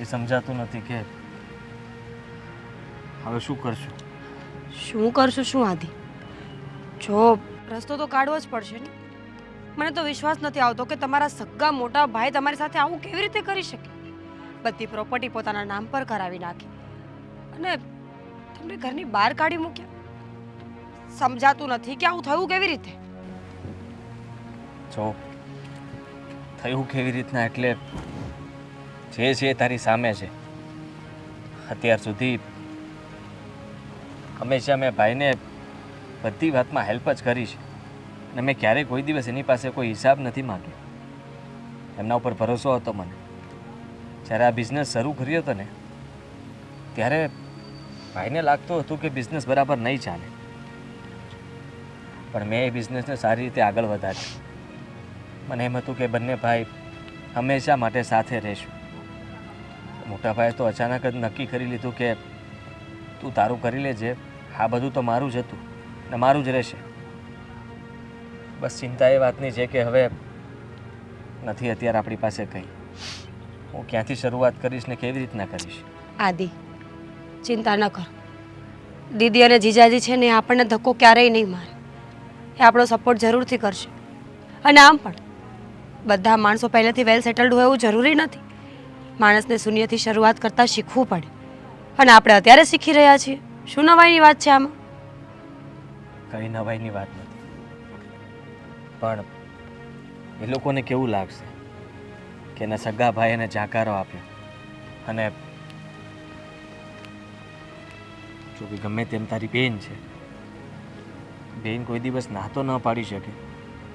એ સમજાતું નથી કે હવે શું કરશું. શું કરશું શું આદિ? જો રસ્તો તો કાઢવો જ પડશે ને. મને તો વિશ્વાસ નથી આવતો કે તમારા સગા મોટા ભાઈ તમારી સાથે આવું કેવી રીતે કરી શકે. બધી પ્રોપર્ટી પોતાના નામ પર કરાવી નાખી અને તમને ઘરની બહાર કાઢી મૂક્યા. સમજાતું નથી કે આવું થયું કેવી રીતે. જો થયું કેવી રીતના એટલે જે છે તારી સામે છે. અત્યાર સુધી હંમેશા મેં ભાઈને બધી વાતમાં હેલ્પ જ કરી છે અને મેં ક્યારેય કોઈ દિવસ એની પાસે કોઈ હિસાબ નથી માંગ્યો. એમના ઉપર ભરોસો હતો મને. જ્યારે આ બિઝનેસ શરૂ કર્યો હતો ને ત્યારે ભાઈને લાગતું હતું કે બિઝનેસ બરાબર નહીં ચાલે, પણ મેં એ બિઝનેસને સારી રીતે આગળ વધાર્યો. મને એમ હતું કે બંને ભાઈ હંમેશા માટે સાથે રહેશું. મોટા ભાઈએ તો અચાનક જ નક્કી કરી લીધું કે તું તારું કરી લેજે, આ બધું તો મારું જ હતું ને મારું જ રહેશે. બસ ચિંતા એ વાતની છે કે હવે નથી અત્યારે આપણી પાસે કંઈ. હું ક્યાંથી શરૂઆત કરીશ ને કેવી રીતના કરીશ? આદિ, ચિંતા ન કર. દીદી અને જીજાજી છે ને એ આપણને ધક્કો ક્યારેય નહીં મારે. એ આપણો સપોર્ટ જરૂરથી કરશે. અને આમ પણ બધા માણસો પહેલેથી વેલ સેટલડ હોય એવું જરૂરી નથી. માણસને શૂન્યથી શરૂઆત કરતાં શીખવું પડે અને આપણે અત્યારે શીખી રહ્યા છીએ. શું નવાઈની વાત છે આમાં? કંઈ નવાઈની વાત નથી, પણ એ લોકોને કેવું લાગશે કે એના સગા ભાઈ એને જાકારો આપ્યો અને જો કે ગમે તેમ તારી બેન છે, બેન કોઈ દિવસ ના તો ન પાડી શકે.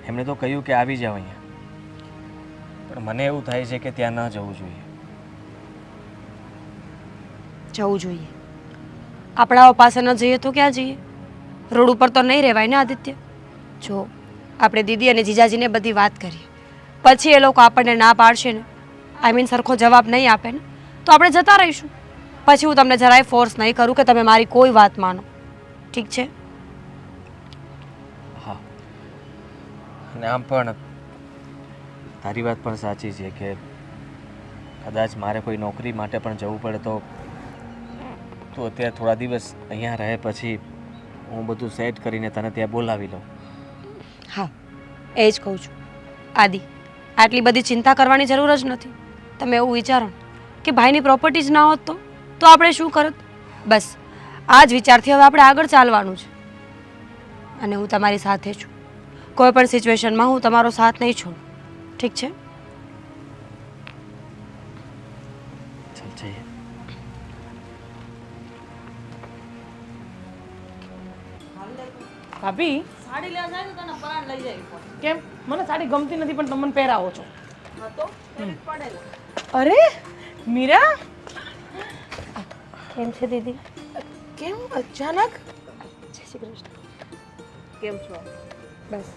એમણે તો કહ્યું કે આવી જાવ અહીંયા, પણ મને એવું થાય છે કે ત્યાં ન જવું જોઈએ. જવું જોઈએ. આપણાઓ પાસે ન જઈએ તો ક્યાં જઈએ? રોડ ઉપર તો નહીં રહેવાય ને આદિત્ય. જો આપણે દીદી અને જીજાજીને બધી વાત કરીએ, પછી એ લોકો આપણને ના પાડશે ને, આઈ મીન સરખો જવાબ નહીં આપે ને, તો આપણે જતા રહીશું. પછી હું તમને જરાય ફોર્સ નહીં કરું કે તમે મારી કોઈ વાત માનો. ઠીક છે? હા, અને આમ પણ તારી વાત પણ સાચી છે કે કદાચ મારે કોઈ નોકરી માટે પણ જવું પડે તો તું અત્યારે થોડા દિવસ અહીંયા રહે, પછી હું બધું સેટ કરીને તને ત્યાં બોલાવી લઉં. હા, એ જ કહું છું. આદિ, આટલી બધી ચિંતા કરવાની જરૂર જ નથી. તમે એવું વિચારો કે ભાઈની પ્રોપર્ટી જ ના હોત તો આપણે શું કરત? બસ આ જ વિચારથી હવે આપણે આગળ ચાલવાનું છે. અને હું તમારી સાથે છું. કોઈ પણ સિચ્યુએશનમાં હું તમારો સાથ નહીં છોડું. ઠીક છે? ચાલ જઈએ. ભાભી, સાડી લેવા જાય તો તને પરાણ લઈ જાય. કેમ? મને સાડી ગમતી નથી પણ તમે મને પહેરાવો છો. હા તો પેલી જ પડે ને. અરે મીરા, કેમ છે દીદી? કેમ અચાનક? જય શ્રી કૃષ્ણ. કેમ છો? બસ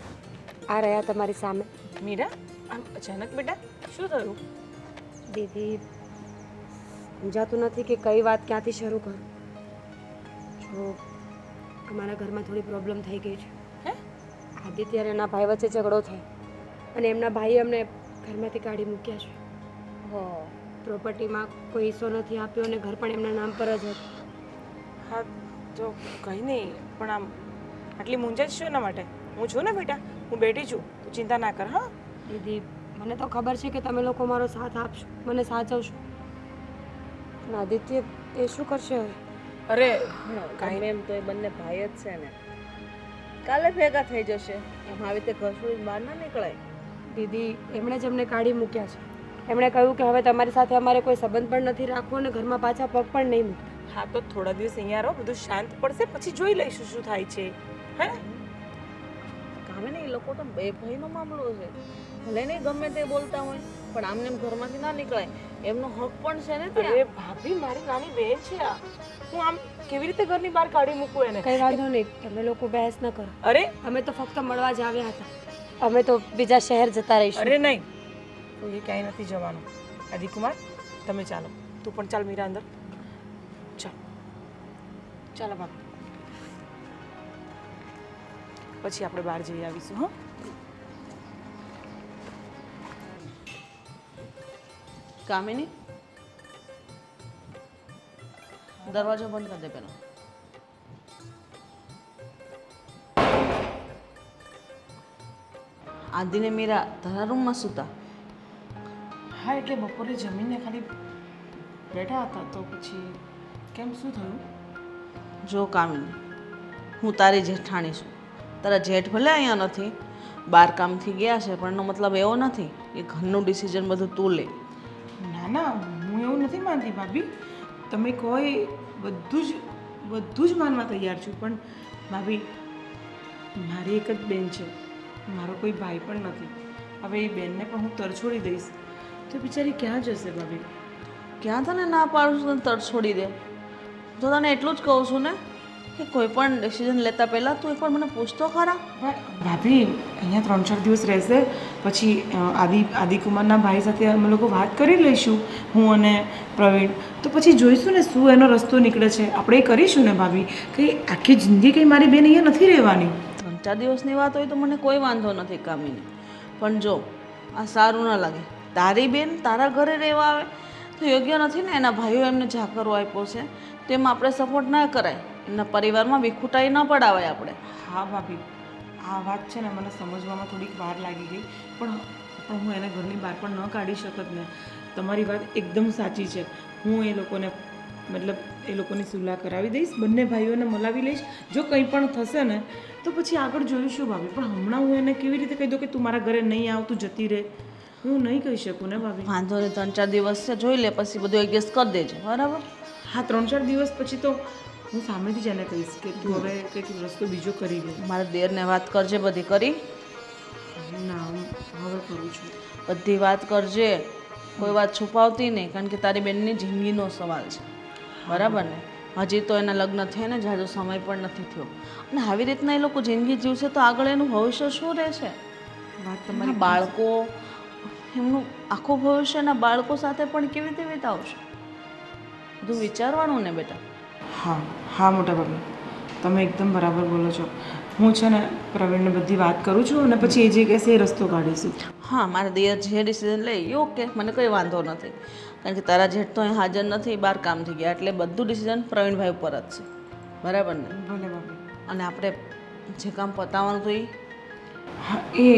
આ રહ્યા તમારી સામે. મીરા, આમ અચાનક બેટા શું થયું? દીદી, સમજાતું નથી કે કઈ વાત ક્યાંથી શરૂ કરું. જો અમારા ઘરમાં થોડી પ્રોબ્લેમ થઈ ગઈ છે. હે? આદિત્ય અને એના ભાઈ વચ્ચે ઝઘડો થયો અને એમના ભાઈએ અમને ઘરમાંથી કાઢી મૂક્યા છે. હો, પ્રોપર્ટીમાં કોઈ હિસ્સો નથી આપ્યો અને ઘર પણ એમના નામ પર જ હતું. હા તો કંઈ નહીં, પણ આમ આટલી મૂંઝાય છે એના માટે? હું છું ને બેટા, હું બેઠી છું, તું ચિંતા ના કર. હા દીદી, મને તો ખબર છે કે તમે લોકો મારો સાથ આપશો, મને સાચવશો, પણ આદિત્ય એ શું કરશે હવે? અરે કાંઈ એમ તો એ બંને ભાઈ જ છે ને, કાલે ભેગા થઈ જશે. એમ આવી રીતે ઘર છોડીને બહાર ના નીકળાય. દીદી, એમણે જ અમને કાઢી મૂક્યા છે. એમણે કહ્યું કે હવે તમારી સાથે અમારે કોઈ સંબંધ પણ નથી રાખવો અને ઘરમાં પાછા પગ પણ નહીં મૂકતા. હા તો થોડા દિવસ અહીંયા રહો, બધું શાંત પડશે પછી જોઈ લઈશું શું થાય છે. હે? કામે ને એ લોકો તો બે ભાઈનો મામલો છે. ભલે નહીં ગમે તે બોલતા હોય, પણ આમને એમ ઘરમાંથી ના નીકળાય. એમનો હક પણ છે ને અરે ત્યાં. ભાભી, મારી નાની બેન છે આ. હું આમ કેવી રીતે ઘરની બહાર કાઢી મૂકું એને? કઈ વાંધો નહીં, તમે લોકો બહેસ ન કરો. અરે અમે તો ફક્ત મળવા જ આવ્યા હતા. અમે તો બીજા શહેર જતા રહીશું. અરે નહીં, તો એ ક્યાંય નથી જવાનું. આદિકુમાર, તમે ચાલો. તું પણ ચાલ મીરા અંદર. ચાલ ચાલો ભાભી, પછી આપણે બહાર જઈ આવીશું. હા કામિની, દરવાજો બંધ કરી દે પેલો. આદિને મીરા તારા રૂમમાં સૂતા? હા એટલે બપોરે જમીને ખાલી બેઠા હતા તો પછી કેમ શું થયું? જો કામિની, હું તારી જેઠાણી છું. તારા જેઠ ભલે અહીંયા નથી, બાર કામથી ગયા છે, પણ એનો મતલબ એવો નથી કે ઘરનું ડિસિઝન બધું તું લે. ના ના, હું એવું નથી માનતી ભાભી. તમે કહો એ બધું જ માનવા તૈયાર છું, પણ ભાભી મારી એક જ બેન છે, મારો કોઈ ભાઈ પણ નથી. હવે એ બેનને પણ હું તરછોડી દઈશ તો બિચારી ક્યાં જશે ભાભી? ક્યાં તને ના પાડું છું તને તરત છોડી દે? તો તને એટલું જ કહું છું ને કે કોઈ પણ ડિસિઝન લેતા પહેલાં તું એકવાર મને પૂછતો ખરા. ભાભી અહીંયા 3-4 દિવસ રહેશે, પછી આદિકુમારના ભાઈ સાથે અમે લોકો વાત કરી લઈશું, હું અને પ્રવીણ. તો પછી જોઈશું ને શું એનો રસ્તો નીકળે છે. આપણે એ કરીશું ને ભાભી. કંઈ આખી જિંદગી કંઈ મારી બેન અહીંયા નથી રહેવાની. 3-4 દિવસની વાત હોય તો મને કોઈ વાંધો નથી કામિની, પણ જો આ સારું ના લાગે. તારી બેન તારા ઘરે રહેવા આવે તો યોગ્ય નથી ને. એના ભાઈઓ એમને જાકરો આપ્યો છે તેમ આપણે સપોર્ટ ના કરાય. એમના પરિવારમાં વિખુટાઈ ન પડાવાય આપણે. હા ભાભી, આ વાત છે ને મને સમજવામાં થોડીક વાર લાગી ગઈ, પણ હું એને ઘરની બહાર પણ ન કાઢી શકત ને. તમારી વાત એકદમ સાચી છે. હું એ લોકોને મતલબ એ લોકોની સુલાહ કરાવી દઈશ, બંને ભાઈઓને મલાવી લઈશ. જો કંઈ પણ થશે ને તો પછી આગળ જોઈશું ભાભી. પણ હમણાં હું એને કેવી રીતે કહી દઉં કે તું મારા ઘરે નહીં આવ, તું જતી રહે? હું નહીં કહી શકું ને ભાભી. વાંધો નહીં, 3-4 દિવસ છે, જોઈ લે, પછી બધું એડજસ્ટ કરી દેજો, બરાબર? હા 3-4 દિવસ પછી તો હું સામેથી જ એને કહીશ કે તું હવે કંઈક રસ્તો બીજો કરી લે. મારા દેરને વાત કરજે, બધી કરી? ના હું હવે કરું છું. બધી વાત કરજે, કોઈ વાત છુપાવતી નહીં, કારણ કે તારી બેનની જિંદગીનો સવાલ છે, બરાબર ને? હજી તો એના લગ્ન થયા ને જાજો સમય પણ નથી થયો, અને આવી રીતના એ લોકો જિંદગી જીવશે તો આગળ એનું ભવિષ્ય શું રહેશે? વાત તમારા તમારી બાળકો, એમનું આખું ભવિષ્ય એના બાળકો સાથે પણ કેવી રીતે વિતાવશે? બધું વિચારવાનું ને બેટા. હા હા મોટા ભાભી, તમે એકદમ બરાબર બોલો છો. હું છે ને પ્રવીણને બધી વાત કરું છું અને પછી એ જે કહેશે એ રસ્તો કાઢીશું. હા, મારા દિયર જે ડિસિઝન લે એ ઓકે, મને કંઈ વાંધો નથી, કારણ કે તારા જેઠ તો અહીં હાજર નથી, બહાર કામથી ગયા, એટલે બધું ડિસિઝન પ્રવીણભાઈ ઉપર જ છે, બરાબર ને? ભલે ભાભી. અને આપણે જે કામ પતાવવાનું તો એ હા એ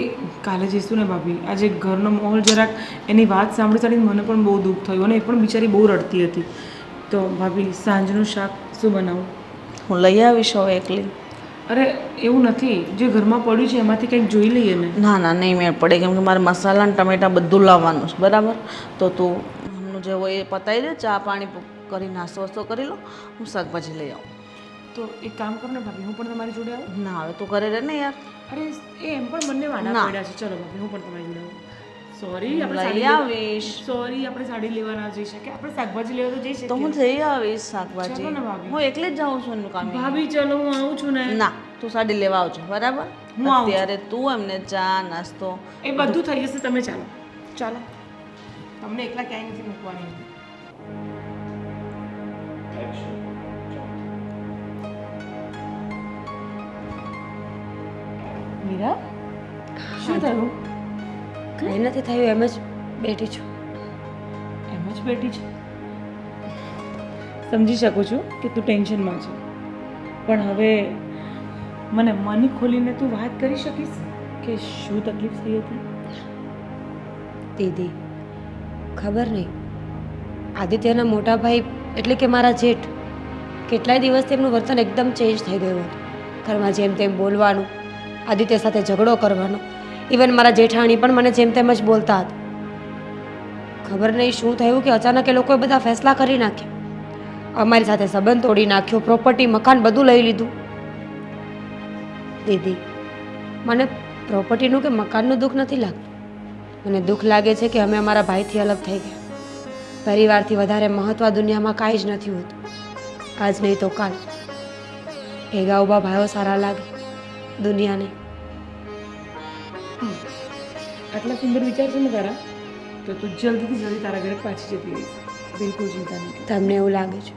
કાલે જઈશું ને ભાભી. આજે ઘરનો માહોલ જરાક એની વાત સાંભળી સાંભળીને મને પણ બહુ દુઃખ થયું અને એ પણ બિચારી બહુ રડતી હતી. તો ભાભી સાંજનું શાક શું બનાવું? હું લઈ આવીશ હવે એકલી. અરે એવું નથી, જે ઘરમાં પડ્યું છે એમાંથી કંઈક જોઈ લઈએ ને. ના ના, નહીં મેળ પડે, કેમ કે મારે મસાલા અને ટમેટાં બધું લાવવાનું છે, બરાબર? તો તું હમણાં જે હોય એ પતાવી દે, ચા પાણી કરી નાસ્તો વસ્તો કરી લો, હું શાકભાજી લઈ આવું. તો એક કામ કરો ને ભાભી, હું પણ તમારી જોડે આવું? ના, હવે તું ઘરે રહે ને યાર. અરે એ એમ પણ બંને વાડા ના. પડ્યા છે. ચલો ભાભી, હું પણ તમારી જોડે આવું. સોરી, આપણે લઈ સાડી આવીશ. સોરી, આપણે સાડી લેવા ના જઈ શકીએ, આપણે શાકભાજી લેવા તો જઈ શકીએ. તો હું જઈ આવીશ શાકભાજી. ચલો ને ભાભી. હું એકલી જ જાઉં છું એનું કામ. ભાભી ચલો હું આવું છું ને. ના, તું સાડી લેવા આવજો, બરાબર? હું આવું છું. અત્યારે તું એમને ચા નાસ્તો એ બધું થઈ જશે, તમે ચાલો. ચાલો, તમને એકલા ક્યાંય નથી મૂકવાની. મીરા, શું થયું? કંઈ નથી થયું, એમ જ બેઠી છું. એમ જ બેઠી છે. સમજી શકું છું કે તું ટેન્શનમાં છે, પણ હવે મને મન ખોલીને તું વાત કરી શકીશ કે શું તકલીફ થઈ હતી? દીદી, ખબર નહીં, આદિત્યના મોટા ભાઈ એટલે કે મારા જેઠ કેટલાય દિવસથી એમનું વર્તન એકદમ ચેન્જ થઈ ગયું હતું. ઘરમાં જેમ તેમ બોલવાનું, આદિત્ય સાથે ઝઘડો કરવાનો, ઇવન મારા જેઠાણી પણ મને જેમ તેમ જ બોલતા હતા. ખબર નહીં શું થયું કે અચાનક એ લોકોએ બધા ફેસલા કરી નાખ્યા. અમારી સાથે સંબંધ તોડી નાખ્યો, પ્રોપર્ટી મકાન બધું લઈ લીધું. દીદી, મને પ્રોપર્ટીનું કે મકાનનું દુઃખ નથી લાગતું, મને દુઃખ લાગે છે કે અમે અમારા ભાઈથી અલગ થઈ ગયા. પરિવારથી વધારે મહત્ત્વ દુનિયામાં કાંઈ જ નથી હોતું. આજ નહીં તો કાલ ભેગા ઊભા ભાઈઓ સારા લાગે, દુનિયા નહીં. આટલા સુંદર વિચાર છે ને તારા, તો તું જલ્દીથી જલ્દી તારા ઘરે પાછી જતી રહીશ. બિલકુલ ચિંતા નહીં. તમને એવું લાગે છે,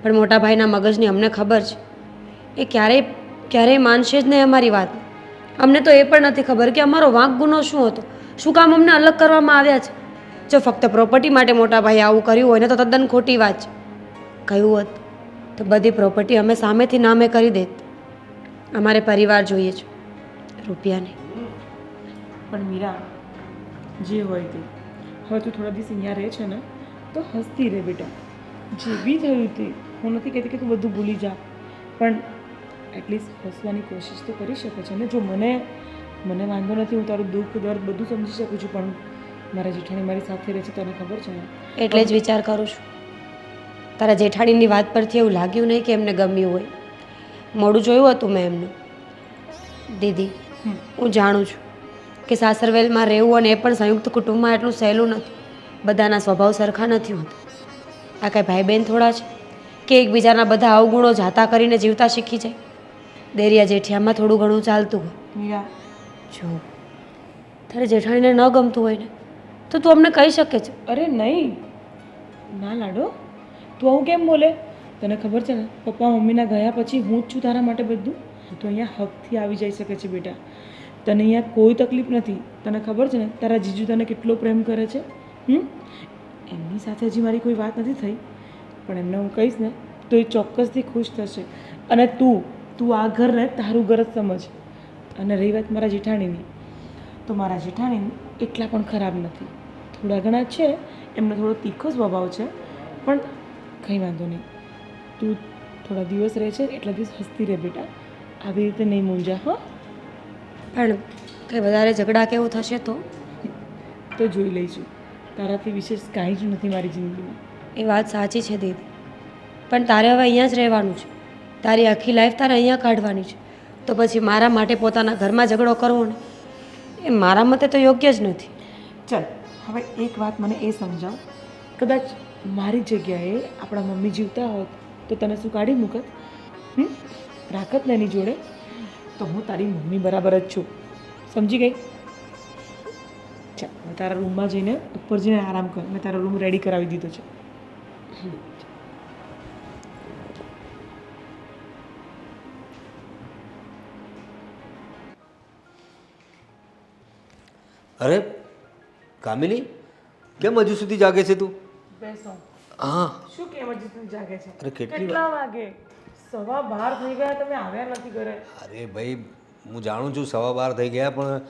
પણ મોટા ભાઈના મગજની અમને ખબર છે. એ ક્યારેય માનશે જ નહીં અમારી વાત. અમને તો એ પણ નથી ખબર કે અમારો વાંક ગુનો શું હતો, શું કામ અમને અલગ કરવામાં આવ્યા છે. જો ફક્ત પ્રોપર્ટી માટે મોટા ભાઈએ આવું કર્યું હોય ને તો તદ્દન ખોટી વાત છે. કહ્યું હોત તો બધી પ્રોપર્ટી અમે સામેથી નામે કરી દેત. અમારે પરિવાર જોઈએ છે, રૂપિયા નહીં. પણ મીરા, જે હોય તે હવે તું થોડા દિવસ અહીંયા રહે છે ને તો હસતી રહે બેટા. જે બી થયું તે હું નથી કહેતી કે તું બધું ભૂલી જા, પણ એટલીસ્ટ હસવાની કોશિશ તો કરી શકે છે ને. જો મને વાંધો નથી, હું તારું દુઃખ દર્દ બધું સમજી શકું છું, પણ મારા જેઠાણી મારી સાથે રહે છે, તને ખબર છે ને. એટલે જ વિચાર કરું છું. તારા જેઠાણીની વાત પરથી એવું લાગ્યું નહીં કે એમને ગમ્યું હોય. મોડું જોયું હતું મેં એમનું. દીદી, હું જાણું છું કે સાસરવેલમાં રહેવું અને એ પણ સંયુક્ત કુટુંબમાં એટલું સહેલું નથી. બધાના સ્વભાવ સરખા નથી હોતા. આ કાંઈ ભાઈ બહેન થોડા છે કે એકબીજાના બધા અવગુણો જાતા કરીને જીવતા શીખી જાય. દેરિયા જેઠિયામાં થોડું ઘણું ચાલતું હોય. મીરા, જો તારે જેઠાણીને ન ગમતું હોય ને તો તું અમને કહી શકે છે. અરે નહીં, ના લાડો, તું આવું કેમ બોલે? તને ખબર છે ને, પપ્પા મમ્મીના ગયા પછી હું જ છું તારા માટે બધું. તું અહીંયા હકથી આવી જઈ શકે છે બેટા. તને અહીંયા કોઈ તકલીફ નથી. તને ખબર છે ને, તારા જીજુ તને કેટલો પ્રેમ કરે છે. એમની સાથે હજી મારી કોઈ વાત નથી થઈ, પણ એમને હું કહીશ ને તો એ ચોક્કસથી ખુશ થશે. અને તું આ ઘરને તારું ઘર જ સમજ. અને રહી વાત મારા જેઠાણીની, તો મારા જેઠાણી એટલા પણ ખરાબ નથી. થોડા ઘણા છે, એમનો થોડો તીખો સ્વભાવ છે, પણ કંઈ વાંધો નહીં. તું થોડા દિવસ રહે છે એટલા દિવસ હસતી રહે બેટા. આવી રીતે નહીં મૂંઝા. હા, પણ કંઈ વધારે ઝઘડા કેવું થશે તો જોઈ લઈશું. તારાથી વિશેષ કાંઈ જ નથી મારી જિંદગીમાં. એ વાત સાચી છે દીદી, પણ તારે હવે અહીંયા જ રહેવાનું છે. તારી આખી લાઈફ તારે અહીંયા કાઢવાની છે. તો પછી મારા માટે પોતાના ઘરમાં ઝઘડો કરવો ને એ મારા મતે તો યોગ્ય જ નથી. ચાલ, હવે એક વાત મને એ સમજાવ. કદાચ મારી જગ્યાએ આપણા મમ્મી જીવતા હોત તો તને શું કાઢી મૂકત? રાખત ને એની જોડે? તો હું તારી મમ્મી બરાબર જ છું, સમજી ગઈ? ચાલ, હવે તારા રૂમમાં જઈને ઉપર જઈને આરામ કર. મેં તારો રૂમ રેડી કરાવી દીધો છે. અરે કામિની, કેમ હજુ સુધી જાગે છે તું? બેસો. હા, શું કેમ હજી તું જાગે છે? અરે કેટલી કેટલા વાગે? 12:15 થઈ ગયા, તમે આવ્યા નથી ઘરે. અરે ભાઈ, હું જાણું છું 12:15 થઈ ગયા, પણ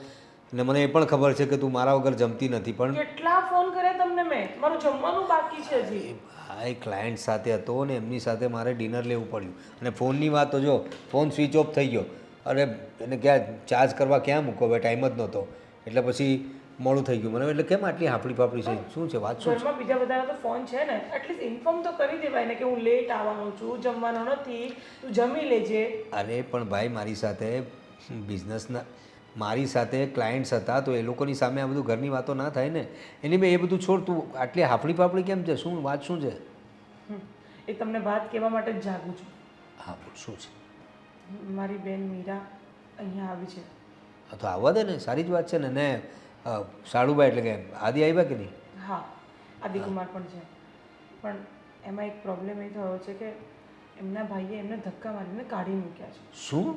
ને મને એ પણ ખબર છે કે તું મારા વગર જમતી નથી, પણ કેટલા ફોન કર્યા તમને મેં? મારું જમવાનું બાકી છે હજી. ભાઈ ક્લાયન્ટ સાથે હતો ને એમની સાથે મારે ડિનર લેવું પડ્યું. અને ફોનની વાત તો જો, ફોન સ્વિચ ઓફ થઈ ગયો. અરે એને ક્યાં ચાર્જ કરવા ક્યાં મૂકો? હવે ટાઈમ જ નહોતો, એટલે પછી મોડું થઈ ગયું મને. એટલે કેમ આટલી હાફડી ફાફડી છે? શું છે વાત? શું છે? ઘરમાં બીજા બધાના તો ફોન છે ને, એટલીસ્ટ ઇન્ફોર્મ તો કરી દેવાય ને કે હું લેટ આવવાનો છું, જમવાનો નથી, તું જમી લેજે. અરે પણ ભાઈ, મારી સાથે બિઝનેસના મારી સાથે ક્લાયન્ટ્સ હતા, તો એ લોકોની સામે આ બધું ઘરની વાતો ના થાય ને. એની મેં એ બધું છોડ, તું આટલી હાફડી ફાફડી કેમ છે? શું વાત શું છે? એ તમને વાત કહેવા માટે જ જાગું છું. હા બોલ, શું છે? મારી બેન મીરા અહીંયા આવી છે. હા તો આવવા દે ને, સારી જ વાત છે ને. સાડુભાઈ એટલે કે આદિ આવ્યા કે નહીં? હા, આદિકુમાર પણ છે, પણ એમાં એક પ્રોબ્લેમ એ થયો છે કે એમના ભાઈએ એમને ધક્કા મારીને કાઢી મૂક્યા છે. શું?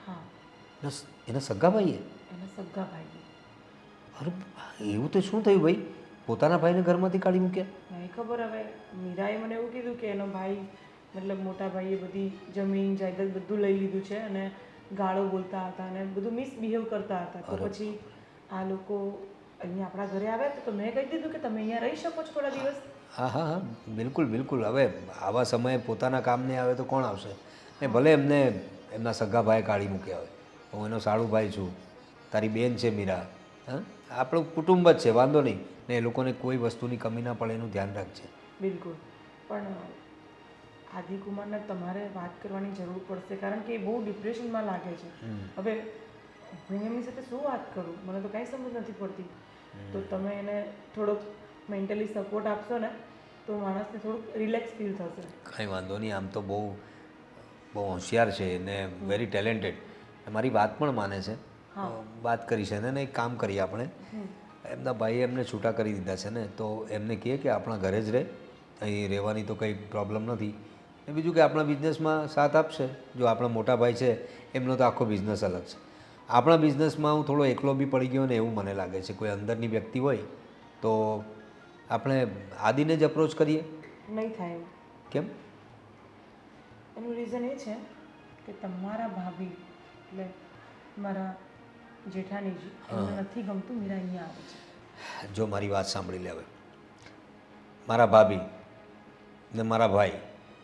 હા, એના સગા ભાઈએ? એના સગા ભાઈએ. અરે એવું તો શું થયું ભાઈ? પોતાના ભાઈને ઘરમાંથી કાઢી મૂક્યા? નહીં ખબર. હવે મીરાએ મને એવું કીધું કે એનો ભાઈ, મતલબ મોટા ભાઈએ બધી જમીન જાયદાદ બધું લઈ લીધું છે અને ગાળો બોલતા હતા અને બધું મિસબિહેવ કરતા હતા. તો પછી આ લોકો અહીંયા આપણા ઘરે આવ્યા તો મેં કહી દીધું કે તમે અહીંયા રહી શકો છો થોડા દિવસ. હા હા હા, બિલકુલ બિલકુલ. હવે આવા સમયે પોતાના કામને આવે તો કોણ આવશે? ને ભલે એમને એમના સગા ભાઈ કાઢી મૂક્યા હોય, હું એનો સાળુભાઈ છું, તારી બેન છે મીરા. હા, આપણું કુટુંબ જ છે, વાંધો નહીં. ને એ લોકોને કોઈ વસ્તુની કમી ના પડે એનું ધ્યાન રાખજે. બિલકુલ. પણ આદિકુમારને તમારે વાત કરવાની જરૂર પડશે, કારણ કે એ બહુ ડિપ્રેશનમાં લાગે છે. હવે હું એમની સાથે શું વાત કરું? મને તો કાંઈ સમજ નથી પડતી. તો તમે એને થોડોક મેન્ટલી સપોર્ટ આપશો ને તો માણસને થોડુંક રિલેક્સ ફીલ થશે. કંઈ વાંધો નહીં. આમ તો બહુ હોશિયાર છે ને વેરી ટેલેન્ટેડ. મારી વાત પણ માને છે. વાત કરી છે ને એક કામ કરીએ આપણે, એમના ભાઈએ એમને છૂટા કરી દીધા છે ને, તો એમને કહે કે આપણા ઘરે જ રહે, અહીં રહેવાની તો કંઈ પ્રોબ્લેમ નથી. ને બીજું કે આપણા બિઝનેસમાં સાથ આપશે. જો આપણા મોટા ભાઈ છે એમનો તો આખો બિઝનેસ અલગ છે. આપણા બિઝનેસમાં હું થોડો એકલો બી પડી ગયો ને એવું મને લાગે છે. કોઈ અંદરની વ્યક્તિ હોય તો આપણે આદિને જ અપ્રોચ કરીએ. નહીં થાય એવું. કેમ? એનું રીઝન એ છે કે તમારા ભાભી એટલે મારા જેઠાણીજી એમને નથી ગમતું મીરા અહીંયા આવે છે. જો મારી વાત સાંભળી લે હવે. મારા ભાભી ને મારા ભાઈ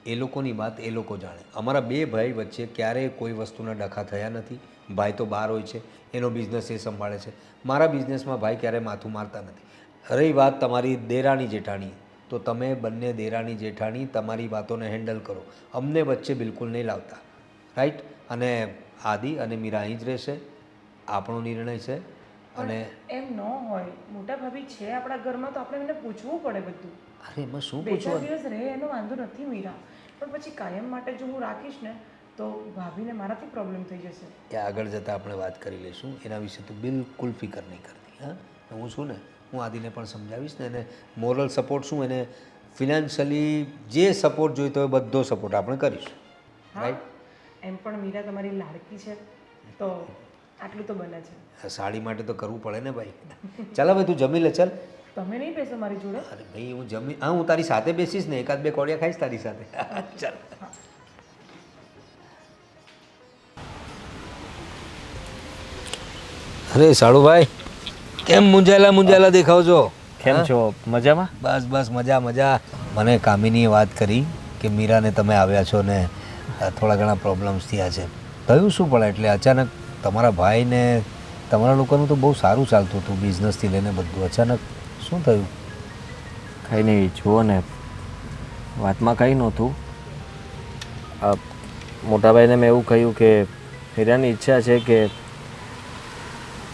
એ લોકોની વાત એ લોકો જાણે. અમારા બે ભાઈ વચ્ચે ક્યારેય કોઈ વસ્તુના ડખા થયા નથી. ભાઈ તો બહાર હોય છે, એનો બિઝનેસ એ સંભાળે છે. મારા બિઝનેસમાં ભાઈ ક્યારેય માથું મારતા નથી. રહી વાત તમારી દેરાણી જેઠાણી, તો તમે બંને દેરાણી જેઠાણી તમારી વાતોને હેન્ડલ કરો. અમને વચ્ચે બિલકુલ નહીં લાવતા, રાઈટ? અને આદિ અને મીરા અહીં જ રહેશે, આપણો નિર્ણય છે. અને એમ ન હોય, મોટા ભાભી છે આપણા ઘરમાં તો આપણે એમને પૂછવું પડે બધું. અરે એમાં શું 2-4 પૂછવાનું? દિવસ રહે એનો વાંધો નથી મીરા, પણ પછી કાયમ માટે જો હું રાખીશ ને તો ભાભીને મારાથી પ્રોબ્લેમ થઈ જશે. એ આગળ જતાં આપણે વાત કરી લઈશું. એના વિશે તો બિલકુલ ફિકર નહીં કરતી. હા, હું છું ને, હું આદિને પણ સમજાવીશ ને. એને મોરલ સપોર્ટ શું, એને ફિનાન્શિયલી જે સપોર્ટ જોઈતો હોય બધો સપોર્ટ આપણે કરીશું, રાઈટ? એમ પણ મીરા તમારી લાડકી છે તો આટલું તો બને છે. સાડી માટે તો કરવું પડે ને ભાઈ. ચાલ હવે તું જમી લે. ચાલ. તમે નહીં બેસો મારી જોડે? અરે ભાઈ હું જમી, હા હું તારી સાથે બેસીશ ને, 1-2 કોડિયા ખાઈશ તારી સાથે. ચાલ. અરે સાળુભાઈ, કેમ મુંજાયેલા દેખાવ છો? કેમ છો? મજામાં? બસ બસ મજા મજા. મને કામિનીએ વાત કરી કે મીરાને તમે આવ્યા છો ને થોડા ઘણા પ્રોબ્લેમ્સ થયા છે. થયું શું પણ એટલે અચાનક તમારા ભાઈને તમારા લોકોનું તો બહુ સારું ચાલતું હતું, બિઝનેસથી લઈને બધું. અચાનક શું થયું? કંઈ નહીં, જુઓ ને, વાતમાં કંઈ નહોતું. મોટાભાઈને મેં એવું કહ્યું કે હીરાની ઈચ્છા છે કે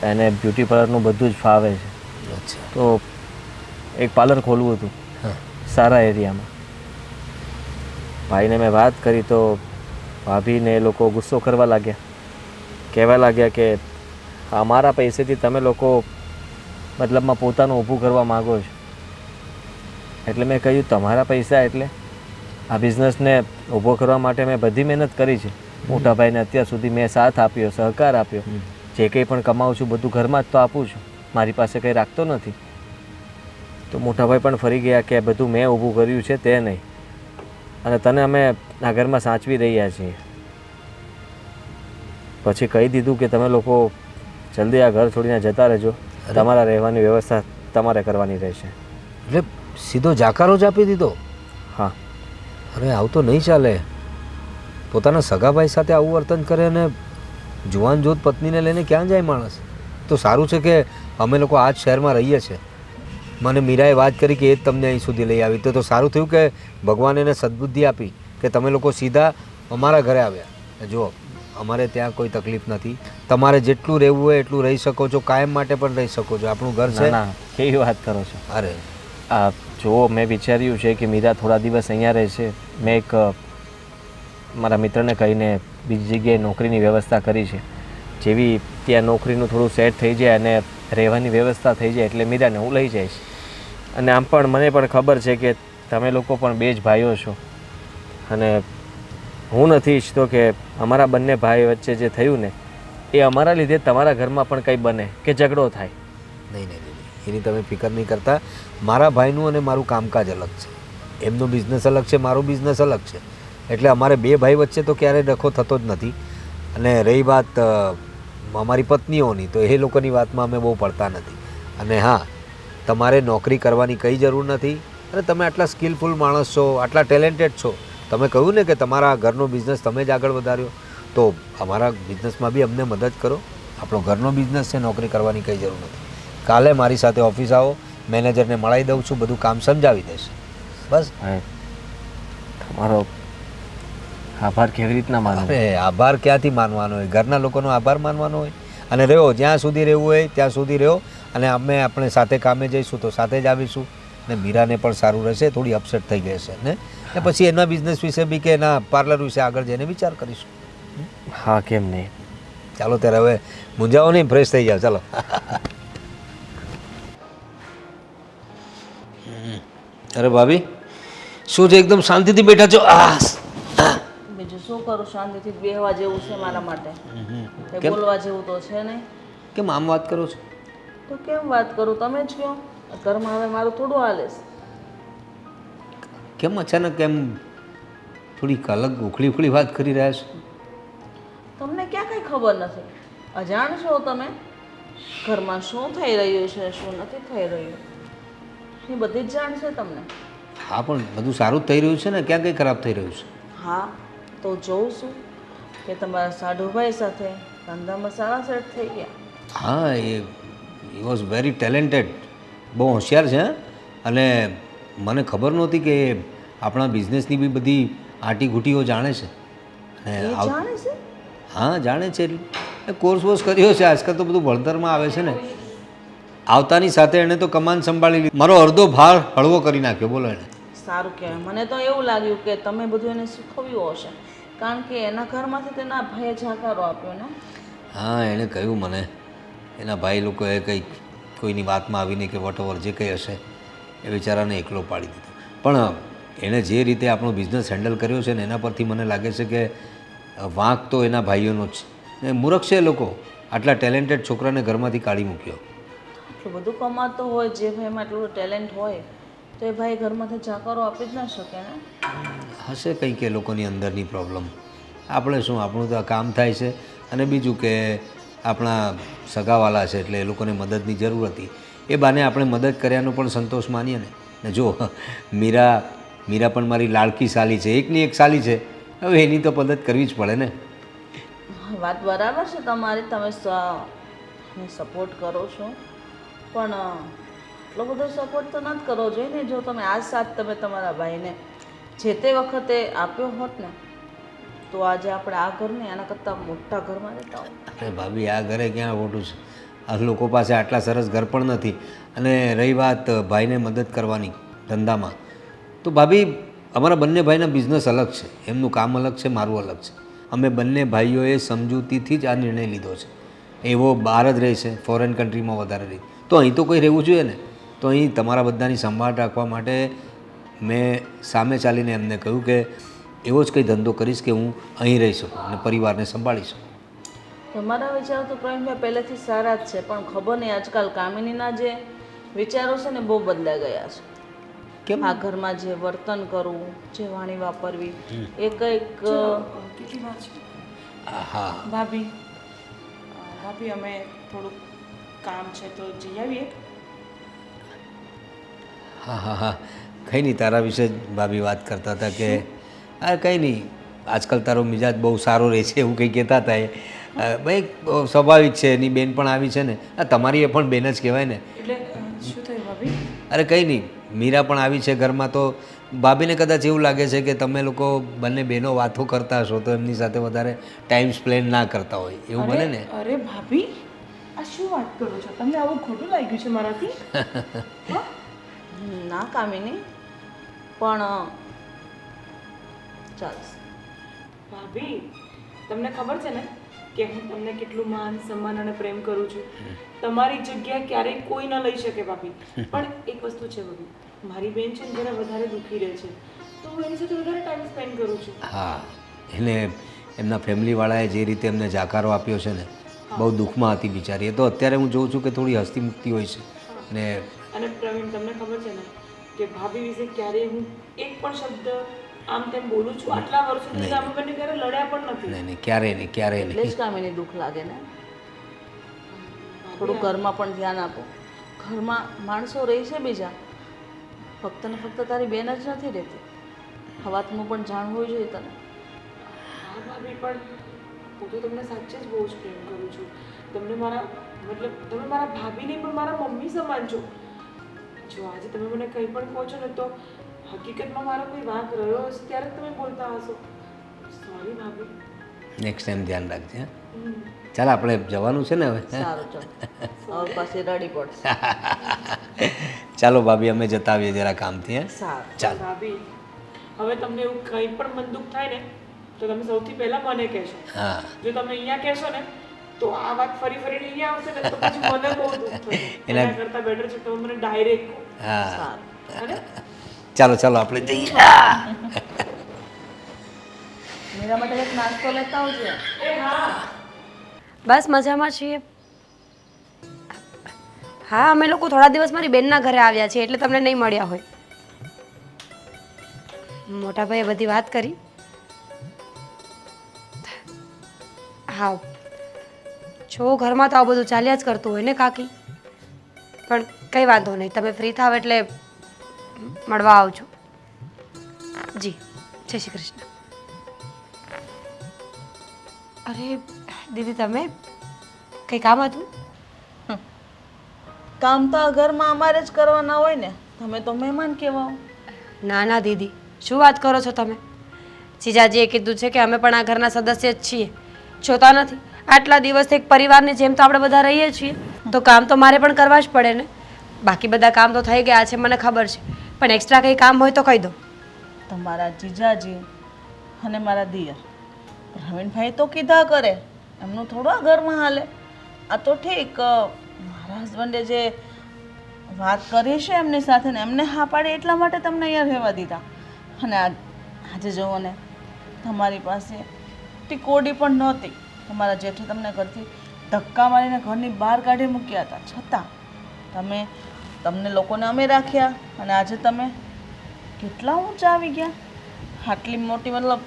એને બ્યુટી પાર્લરનું બધું જ ફાવે છે, અચ્છા. તો એક પાર્લર ખોલવું હતું સારા એરિયામાં. ભાઈને મેં વાત કરી તો ભાભીને એ લોકો ગુસ્સો કરવા લાગ્યા, કહેવા લાગ્યા કે અમારા પૈસેથી તમે લોકો મતલબમાં પોતાનું ઊભું કરવા માગો છો. એટલે મેં કહ્યું તમારા પૈસા એટલે આ બિઝનેસને ઊભો કરવા માટે મેં બધી મહેનત કરી છે. મોટા ભાઈને અત્યાર સુધી મેં સાથ આપ્યો, સહકાર આપ્યો. જે કંઈ પણ કમાઉં છું બધું ઘરમાં જ તો આપું છું, મારી પાસે કંઈ રાખતો નથી. તો મોટાભાઈ પણ ફરી ગયા કે બધું મેં ઊભું કર્યું છે તે નહીં, અને તને અમે આ ઘરમાં સાચવી રહ્યા છીએ. પછી કહી દીધું કે તમે લોકો જલ્દી આ ઘર છોડીને જતા રહેજો, તમારા રહેવાની વ્યવસ્થા તમારે કરવાની રહેશે. એટલે સીધો જાકારો જ આપી દીધો? હા. અરે આવું તો નહીં ચાલે. પોતાના સગાભાઈ સાથે આવું વર્તન કરે અને જુવાન જોત પત્નીને લઈને ક્યાં જાય માણસ? તો સારું છે કે અમે લોકો આ જ શહેરમાં રહીએ છીએ. મને મીરાએ વાત કરી કે એ જ તમને અહીં સુધી લઈ આવી, તો સારું થયું કે ભગવાન એને સદબુદ્ધિ આપી કે તમે લોકો સીધા અમારા ઘરે આવ્યા. જુઓ, અમારે ત્યાં કોઈ તકલીફ નથી. તમારે જેટલું રહેવું હોય એટલું રહી શકો છો, કાયમ માટે પણ રહી શકો છો. આપણું ઘર છે. ના, કેવી વાત કરો છો? અરે જુઓ, મેં વિચાર્યું છે કે મીરા થોડા દિવસ અહીંયા રહેશે. મેં એક મારા મિત્રને કહીને બીજી જગ્યાએ નોકરીની વ્યવસ્થા કરી છે. જેવી ત્યાં નોકરીનું થોડું સેટ થઈ જાય અને રહેવાની વ્યવસ્થા થઈ જાય એટલે મીરાને હું લઈ જઈશ. અને આમ પણ મને પણ ખબર છે કે તમે લોકો પણ બે જ ભાઈઓ છો, અને હું નથી ઈચ્છતો કે અમારા બંને ભાઈ વચ્ચે જે થયું ને એ અમારા લીધે તમારા ઘરમાં પણ કંઈ બને કે ઝઘડો થાય. નહીં નહીં નહીં, એની તમે ફિકર નહીં કરતા. મારા ભાઈનું અને મારું કામકાજ અલગ છે, એમનો બિઝનેસ અલગ છે, મારો બિઝનેસ અલગ છે. એટલે અમારે બે ભાઈ વચ્ચે તો ક્યારેય ડખો થતો જ નથી. અને રહી વાત અમારી પત્નીઓની, તો એ લોકોની વાતમાં અમે બહુ પડતા નથી. અને હા, તમારે નોકરી કરવાની કંઈ જરૂર નથી. અને તમે આટલા સ્કિલફુલ માણસ છો, આટલા ટેલેન્ટેડ છો. તમે કહ્યું ને કે તમારા ઘરનો બિઝનેસ તમે જ આગળ વધાર્યો, તો અમારા બિઝનેસમાં બી અમને મદદ કરો. આપણો ઘરનો બિઝનેસ છે, નોકરી કરવાની કંઈ જરૂર નથી. કાલે મારી સાથે ઓફિસ આવો, મેનેજરને મળાવી દઉં છું, બધું કામ સમજાવી દઈશ. બસ. તમારો આભાર કેવી રીતના માનો? અરે આભાર ક્યાંથી માનવાનો હોય? ઘરના લોકોનો આભાર માનવાનો હોય. અને રહ્યો જ્યાં સુધી રહેવું હોય ત્યાં સુધી રહ્યો. અને આપણે સાથે કામે જઈશું તો સાથે જ આવીશું. ને મીરાને પણ સારું રહેશે, થોડી અપસેટ થઈ ગઈ હશે ને પછી એના બિઝનેસ વિશે બી કે એના પાર્લર વિશે આગળ જઈને વિચાર કરીશું. હા, કેમ નહીં. ચાલો ત્યારે હવે મૂંઝાવો નહીં, ફ્રેશ થઈ જાઓ. ચાલો. અરે ભાભી, શું છે એકદમ શાંતિથી બેઠા છો? બીજું શું કરું, શાંતિથી બેહવા જેવું છે મારા માટે. કંઈ બોલવા જેવું તો છે નહીં. કેમ આમ વાત કરો છો? તો કેમ વાત કરું, તમે જ કહો. ઘરમાં હવે મારું થોડું હાલે છે. કેમ અચાનક કેમ થોડીક અલગ ઉખળી ઉખળી વાત કરી રહ્યા છો. તમને ક્યાં કંઈ ખબર નથી? અજાણ છો તમે? ઘરમાં શું થઈ રહ્યું છે, શું નથી થઈ રહ્યું, એ બધી જ જાણ છે તમને. હા, પણ બધું સારું જ થઈ રહ્યું છે ને, ક્યાં કંઈ ખરાબ થઈ રહ્યું છે? હા, તો જોઉં છું કે તમારા સાઢુભાઈ સાથે ધંધામાં સારા સેટ થઈ ગયા. હા, એ વોઝ વેરી ટેલેન્ટેડ, બહુ હોશિયાર છે. અને મને ખબર નહોતી કે આપણા બિઝનેસની બી બધી આંટીઘૂંટીઓ જાણે છે. અને એ જાણે છે? હા, જાણે છે. એટલે કોર્સ વોર્સ કર્યો છે. આજકાલ તો બધું ભણતરમાં આવે છે ને. આવતાની સાથે એણે તો કમાન સંભાળી લીધી, મારો અડધો ભાર હળવો કરી નાખ્યો. બોલો એણે. સારું કહેવાય. મને તો એવું લાગ્યું કે તમે બધું એને શીખવ્યું હશે, કારણ કે એના ઘરમાંથી તેના ભાઈએ જાકારો આપ્યો ને. હા, એણે કહ્યું મને, એના ભાઈ લોકોએ કંઈક કોઈની વાતમાં આવીને કે વોટએવર જે કંઈ હશે એ બિચારાને એકલો પાડી દીધો. પણ એણે જે રીતે આપણો બિઝનેસ હેન્ડલ કર્યો છે ને, એના પરથી મને લાગે છે કે વાંક તો એના ભાઈઓનો જ છે. એ મૂર્ખ છે એ લોકો, આટલા ટેલેન્ટેડ છોકરાને ઘરમાંથી કાઢી મૂક્યો. એટલું બધું કમાતો હોય, જે ભાઈમાં એટલું ટેલેન્ટ હોય, તો એ ભાઈ ઘરમાંથી જાકારો આપી જ ના શકે ને. હશે કંઈક એ લોકોની અંદરની પ્રોબ્લેમ. આપણે શું, આપણું તો આ કામ થાય છે. અને બીજું કે આપણા સગાવાલા છે એટલે એ લોકોને મદદની જરૂર હતી, એ બાને આપણે મદદ કર્યાનો પણ સંતોષ માનીએ ને. ને જો મીરા પણ મારી લાડકી સાલી છે, એકની એક સાલી છે, હવે એની તો મદદ કરવી જ પડે ને. વાત બરાબર છે તમારી, તમે સપોર્ટ કરો છો, પણ એટલો બધો સપોર્ટ તો નથી કરવો જોઈએ ને. જો તમે આ સાથ તમે તમારા ભાઈને જે તે વખતે આપ્યો હોત ને, તો આજે આપણે આ ઘરને આના કરતાં મોટા ઘરમાં રહેતા હોત. અરે ભાભી, આ ઘરે ક્યાં ખોટું છે? આ લોકો પાસે આટલા સરસ ઘર પણ નથી. અને રહી વાત ભાઈને મદદ કરવાની ધંધામાં, તો ભાભી અમારા બંને ભાઈના બિઝનેસ અલગ છે, એમનું કામ અલગ છે, મારું અલગ છે. અમે બંને ભાઈઓએ સમજૂતીથી જ આ નિર્ણય લીધો છે. એવો બહાર જ રહે છે, ફોરેન કન્ટ્રીમાં વધારે રહી, તો અહીં તો કોઈ રહેવું જોઈએ ને. તો અહીં તમારા બધાની સંભાળ રાખવા માટે મેં સામે ચાલીને એમને કહ્યું કે એવો જ કંઈ ધંધો કરીશ કે હું અહીં રહી શકું અને પરિવારને સંભાળી શકું. તમારા વિચારો તો પ્રવીણભાઈ પહેલેથી સારા જ છે, પણ ખબર નહીં આજકાલ કામિનીના જે વિચારો છે ને બહુ બદલાઈ ગયા છે. કેમ? આ ઘરમાં જે વર્તન કરવું, જે વાણી વાપરવી, એ કંઈક કેટલી વાર છે હા ભાભી? ભાભી અમે થોડુંક કામ છે તો જઈ આવીએ. હા હા હા, કંઈ નહીં, તારા વિશે જ ભાભી વાત કરતા હતા કે હા કંઈ નહીં, આજકાલ તારો મિજાજ બહુ સારો રહે છે એવું કંઈ કહેતા હતા. એ ભાઈ સ્વાભાવિક છે, એની બેન પણ આવી છે ને. આ તમારી એ પણ બેન જ કહેવાય ને. એટલે શું થયું ભાભી? અરે કંઈ નહીં, મીરા પણ આવી છે ઘરમાં, તો ભાભીને કદાચ એવું લાગે છે કે તમે લોકો બંને બહેનો વાતો કરતા હશો તો એમની સાથે વધારે ટાઈમ સ્પેન્ડ ના કરતા હોય, એવું બને ને. અરે ભાભી, આ શું વાત કરો છો? તમને આવું ખોટું લાગ્યું છે મારાથી? હા? ના કામિની, પણ ચાલશે. ભાભી, તમને ખબર છે ને કે હું તમને કેટલું માન સન્માન અને પ્રેમ કરું છું. તમારી જગ્યા ક્યારેય કોઈ ન લઈ શકે ભાભી. પણ એક વસ્તુ છે ભાભી, મારી બેન છે ને જરા વધારે દુઃખી રહે છે, તો હું એની સાથે વધારે ટાઈમ સ્પેન્ડ કરું છું. હા, એને એમના ફેમિલીવાળાએ જે રીતે એમને જાકારો આપ્યો છે ને, બહુ દુઃખમાં હતી બિચારી. એ તો અત્યારે હું જોઉં છું કે થોડી હસતી મુક્તિ હોય છે. ને અને પ્રવીણ, તમને ખબર છે ને કે ભાભી વિશે ક્યારેય હું એક પણ શબ્દ આમ તેમ બોલું છું? આટલા વર્ષો સુધી અમે બંને ક્યારે લડ્યા પણ નથી. નહીં નહીં, ક્યારેય નહીં, ક્યારેય એટલે નહીં. જ કામિની દુઃખ લાગે ને. થોડું ઘરમાં પણ ધ્યાન આપો. ઘરમાં માણસો રહે છે બીજા, ફક્ત ને ફક્ત તારી બેન જ નથી રહેતી. આ વાતનું પણ જાણ હોવી જોઈએ તને. હા ભાભી, પણ હું તો તમને સાચે જ બહુ જ પ્રેમ કરું છું. તમને મારા મતલબ તમે મારા ભાભી નહીં પણ મારા મમ્મી સમાન છો. જો આજે તમે મને કંઈ પણ કહો છો ને, તો હકીકતમાં મારો કોઈ વાંક રહ્યો હશે ત્યારે જ તમે બોલતા હશો. સોરી ભાભી. નેક્સ્ટ ટાઈમ ધ્યાન રાખજે. હા, ચાલ આપણે જવાનું છે ને હવે. સારું ચાલ, હવે પાછી રડી પડશે. ચાલો ભાભી, અમે જતા આવીએ જરા કામથી. હે, સારું. ચાલ. ભાભી, હવે તમને એવું કંઈ પણ મન દુઃખ થાય ને તો તમે સૌથી પહેલા મને કહેશો. હા, જો તમે અહીંયા કહેશો ને તો આ વાત ફરી ફરીને અહીંયા આવશે ને તો પછી મને બહુ દુઃખ થશે. એના કરતાં બેટર છે તમે મને ડાયરેક્ટ કહો. હા, સારું. અને ચાલો ચાલો આપણે જઈએ. મીરા માટે એક નાસ્તો લેતા આવજે. એ હા, બસ મજામાં છીએ. હા, અમે લોકો થોડા દિવસ મારી બેનના ઘરે આવ્યા છીએ એટલે તમને નહીં મળ્યા હોય. મોટા ભાઈએ બધી વાત કરી હા છો ઘરમાં તો આવું બધું ચાલ્યા જ કરતું હોય ને કાકી, પણ કંઈ વાંધો નહીં, તમે ફ્રી થાવ એટલે મળવા આવજો. જી, જય શ્રી કૃષ્ણ. અરે દીદી, તમે કંઈ કામ હતું? કામ તો આ ઘરમાં અમારે જ કરવાના હોય ને, તમે તો મહેમાન કહેવાઓ. ના ના દીદી, શું વાત કરો છો તમે? જીજાજીએ કીધું છે કે અમે પણ આ ઘરના સદસ્ય જ છીએ. જોતા નથી આટલા દિવસથી એક પરિવારની જેમ તો આપણે બધા રહીએ છીએ, તો કામ તો મારે પણ કરવા જ પડે ને. બાકી બધા કામ તો થઈ ગયા છે, મને ખબર છે, પણ એક્સ્ટ્રા કંઈ કામ હોય તો કહી દો. તમારા જીજાજી અને મારા દિયર પ્રવીણભાઈ તો કીધા કરે, એમનું થોડું આ ઘરમાં હાલે. આ તો ઠીક, મારા હસબન્ડે જે વાત કરી છે એમની સાથે ને એમને હા પાડી એટલા માટે તમને અહીંયા રહેવા દીધા. અને આજે જુઓ ને, તમારી પાસે ટીકોડી પણ નહોતી. તમારા જેઠે તમને ઘરથી ધક્કા મારીને ઘરની બહાર કાઢી મૂક્યા હતા, છતાં તમને લોકોને અમે રાખ્યા અને આજે તમે કેટલા ઊંચા આવી ગયા. આટલી મોટી મતલબ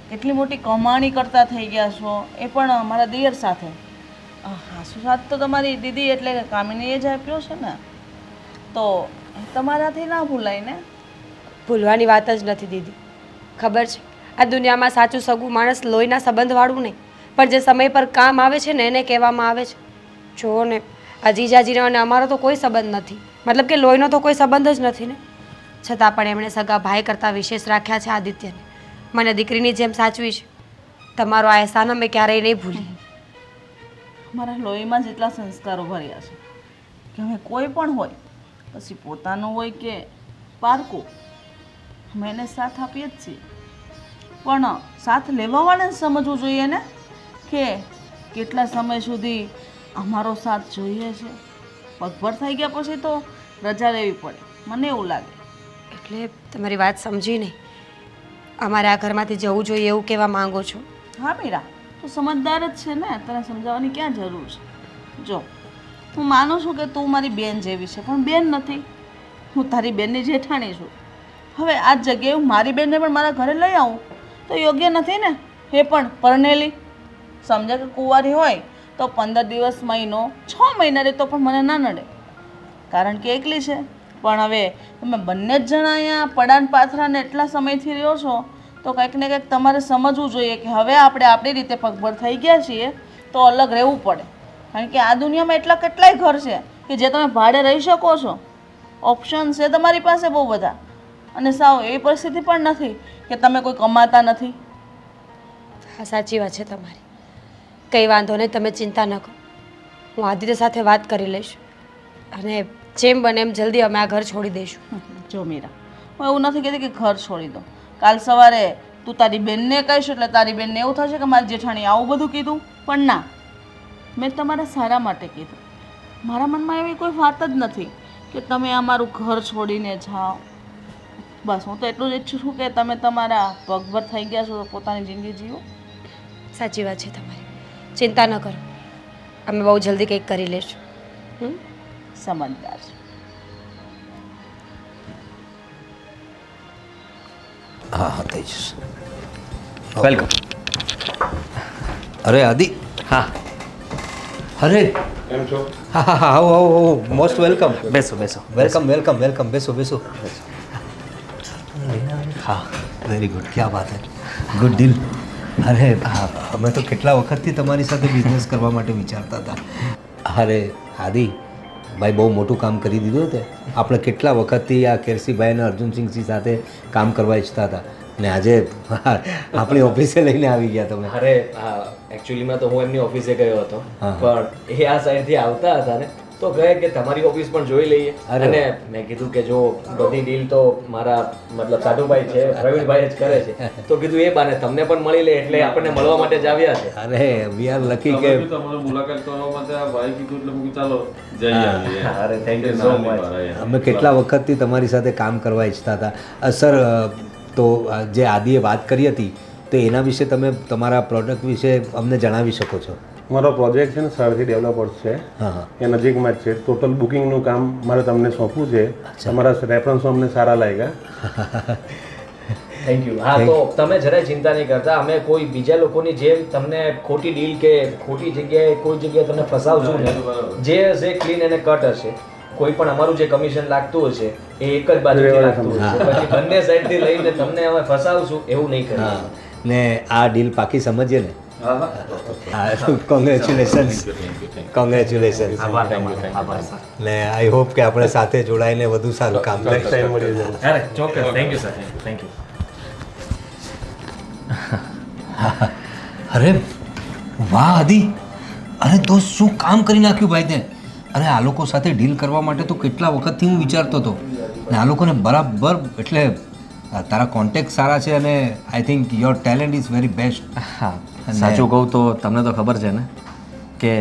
કેટલી મોટી કમાણી કરતા થઈ ગયા છો, એ પણ અમારા દિયર સાથે. હાસુ સાથ તો તમારી દીદી એટલે કે કામિનીએ જ આપ્યો છે ને, તો એ તમારાથી ના ભૂલાય ને. ભૂલવાની વાત જ નથી દીદી. ખબર છે, આ દુનિયામાં સાચું સગું માણસ લોહીના સંબંધવાળું નહીં, પણ જે સમય પર કામ આવે છે ને એને કહેવામાં આવે છે. જુઓ ને, આ જીજાજીનો અને અમારો તો કોઈ સંબંધ નથી, મતલબ કે લોહીનો તો કોઈ સંબંધ જ નથી ને, છતાં પણ એમણે સગા ભાઈ કરતાં વિશેષ રાખ્યા છે આદિત્યને. મને દીકરીની જેમ સાચવી છે. તમારો આ અહેસાન અમે ક્યારેય નહીં ભૂલી. મારા લોહીમાં જેટલા સંસ્કારો ભર્યા છે કે હવે કોઈ પણ હોય, પછી પોતાનું હોય કે પારકું, અમે એને સાથ આપીએ જ છીએ. પણ સાથ લેવાવાળાને સમજવું જોઈએ ને કે કેટલા સમય સુધી અમારો સાથ જોઈએ છે. પગભર થઈ ગયા પછી તો રજા લેવી પડે, મને એવું લાગે. એટલે તમારી વાત સમજી નહીં, અમારે આ ઘરમાંથી જવું જોઈએ એવું કહેવા માંગો છો? હા મીરા, તું સમજદાર જ છે ને, તને સમજાવવાની ક્યાં જરૂર છે. જો, હું માનું છું કે તું મારી બેન જેવી છે, પણ બેન નથી. હું તારી બેનની જેઠાણી છું. હવે આ જ જગ્યાએ હું મારી બેનને પણ મારા ઘરે લઈ આવું તો યોગ્ય નથી ને. એ પણ પરણેલી, સમજે કે કુંવારી હોય તો 15 દિવસ, મહિનો, 6 મહિના રહેતો પણ મને ના નડે, કારણ કે એકલી છે. પણ હવે તમે બંને જ જણા અહીંયા પડાન પાથરાને એટલા સમયથી રહ્યો છો, તો કંઈક ને કંઈક તમારે સમજવું જોઈએ કે હવે આપણે આપણી રીતે પગભર થઈ ગયા છીએ તો અલગ રહેવું પડે. કારણ કે આ દુનિયામાં એટલા કેટલાય ઘર છે કે જે તમે ભાડે રહી શકો છો. ઓપ્શન છે તમારી પાસે બહુ બધા, અને સાવ એવી પરિસ્થિતિ પણ નથી કે તમે કોઈ કમાતા નથી. હા, સાચી વાત છે તમારી. કંઈ વાંધો નહીં, તમે ચિંતા ન કરો. હું આદિત્ય સાથે વાત કરી લઈશ અને જેમ બને એમ જલ્દી અમે આ ઘર છોડી દઈશું. જો મીરા, હું એવું નથી કહેતી કે ઘર છોડી દો. કાલ સવારે તું તારી બેનને કહીશ એટલે તારી બેનને એવું થશે કે મારી જેઠાણી આવું બધું કીધું. પણ ના, મેં તમારા સારા માટે કીધું. મારા મનમાં એવી કોઈ વાત જ નથી કે તમે આ મારું ઘર છોડીને જાઓ. બસ હું તો એટલું જ ઈચ્છું છું કે તમે તમારા પગભર થઈ ગયા છો તો પોતાની જિંદગી જીવો. સાચી વાત છે તમારી, ચિંતા ન કરો, અમે બહુ જલ્દી કંઈક કરી લઈશું. સમજદાર છે. હા હા, થઈ જશે. વેલકમ. અરે આદિ, હા, અરે કેમ છો? હા હા હા, આવો આવો આવો, મોસ્ટ વેલકમ. બેસો બેસો. વેલકમ વેલકમ વેલકમ, બેસો બેસો. હા, વેરી ગુડ, ક્યાં વાત હે, ગુડ ડીલ. અરે અમે તો કેટલા વખતથી તમારી સાથે બિઝનેસ કરવા માટે વિચારતા હતા. અરે આદિ ભાઈ બહુ મોટું કામ કરી દીધું તે. આપણે કેટલા વખતથી આ કેરસીભાઈ અને અર્જુનસિંહજી સાથે કામ કરવા ઈચ્છતા હતા, અને આજે આપણી ઓફિસે લઈને આવી ગયા તમે. અરે હા, એકચ્યુઅલીમાં તો હું એમની ઓફિસે ગયો હતો, પણ એ આ સાઈડથી આવતા હતા ને તો કહે કે તમારી ઓફિસ પણ જોઈ લઈએ. અને મેં કીધું કે જો બધી ડીલ તો મારા મતલબ સાધુભાઈ છે, પ્રવીણભાઈ જ કરે છે, તો કીધું એ બાને તમને પણ મળી લે, એટલે આપણને મળવા માટે જ આવ્યા છે. અરે વી આર લકી કે તમારો મુલાકાત કરવા માટે આ ભાઈ કીધું એટલે હું ચાલો જઈ આવીએ. અરે થેન્ક યુ સો મચ. અમે કેટલા વખતથી તમારી સાથે કામ કરવા ઈચ્છતા હતા. સર, તો જે આદિએ વાત કરી હતી તો એના વિશે તમે તમારા પ્રોડક્ટ વિશે અમને જણાવી શકો છો? મારો પ્રોજેક્ટ છે ને સારથી ડેવલપર્સ છે, હા હા, એ નજીકમાં જ છે. ટોટલ બુકિંગનું કામ મારે તમને સોંપવું છે. તમારા રેફરન્સો અમને સારા લાગ્યા. Thank you. હા, તો તમે જરાય ચિંતા નહીં કરતા. અમે કોઈ બીજા લોકોની જેમ તમને ખોટી ડીલ કે ખોટી જગ્યાએ કોઈ જગ્યાએ તમને ફસાવશું ને. જે હશે ક્લીન અને કટ હશે. કોઈ પણ અમારું જે કમિશન લાગતું હશે એ એક જ બાજુથી લાગતું હશે. પછી બંને સાઈડથી લઈને તમને અમે ફસાવશું એવું નહીં કરીએ. હા ને આ ડીલ પાકી સમજીએ ને. હા હા કોંગ્રેચ્યુલેશન્સ. કોંગ્રેચ્યુલેશન્સ. આભાર. ને આઈ હોપ કે આપણે સાથે જોડાઈને વધુ સારું કામ કરીશું. અરે ચોક્કસ. Thank you sir. Thank you. અરે વાહ આદિ, અરે દોસ્ત શું કામ કરી નાખ્યું ભાઈ તે. અરે આ લોકો સાથે ડીલ કરવા માટે તો કેટલા વખતથી હું વિચારતો હતો ને આ લોકોને બરાબર એટલે તારા કોન્ટેક્ટ સારા છે અને I think your talent is very best. હા, સાચું કહું તો તમને તો ખબર છે ને કે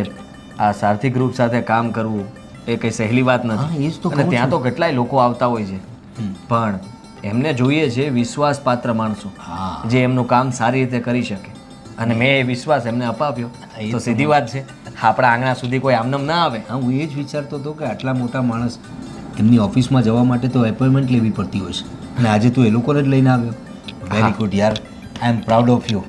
આ સારથી ગ્રુપ સાથે કામ કરવું એ કંઈ સહેલી વાત હા, એ જ નથી. તો અને કહું ત્યાં છું. તો કેટલાય લોકો આવતા હોય છે, પણ એમને જોઈએ છે વિશ્વાસપાત્ર માણસો હા. જે એમનું કામ સારી રીતે કરી શકે. અને મેં એ વિશ્વાસ એમને અપાવ્યો. એ તો તો સીધી વાત છે, આપણા આંગણા સુધી કોઈ આમનામ ના આવે. હા, હું એ જ વિચારતો હતો કે આટલા મોટા માણસ એમની ઓફિસમાં જવા માટે તો એપોઇન્ટમેન્ટ લેવી પડતી હોય છે અને આજે તું એ લોકોને જ લઈને આવ્યો. વેરી ગુડ યાર, આઈ એમ પ્રાઉડ ઓફ યુ.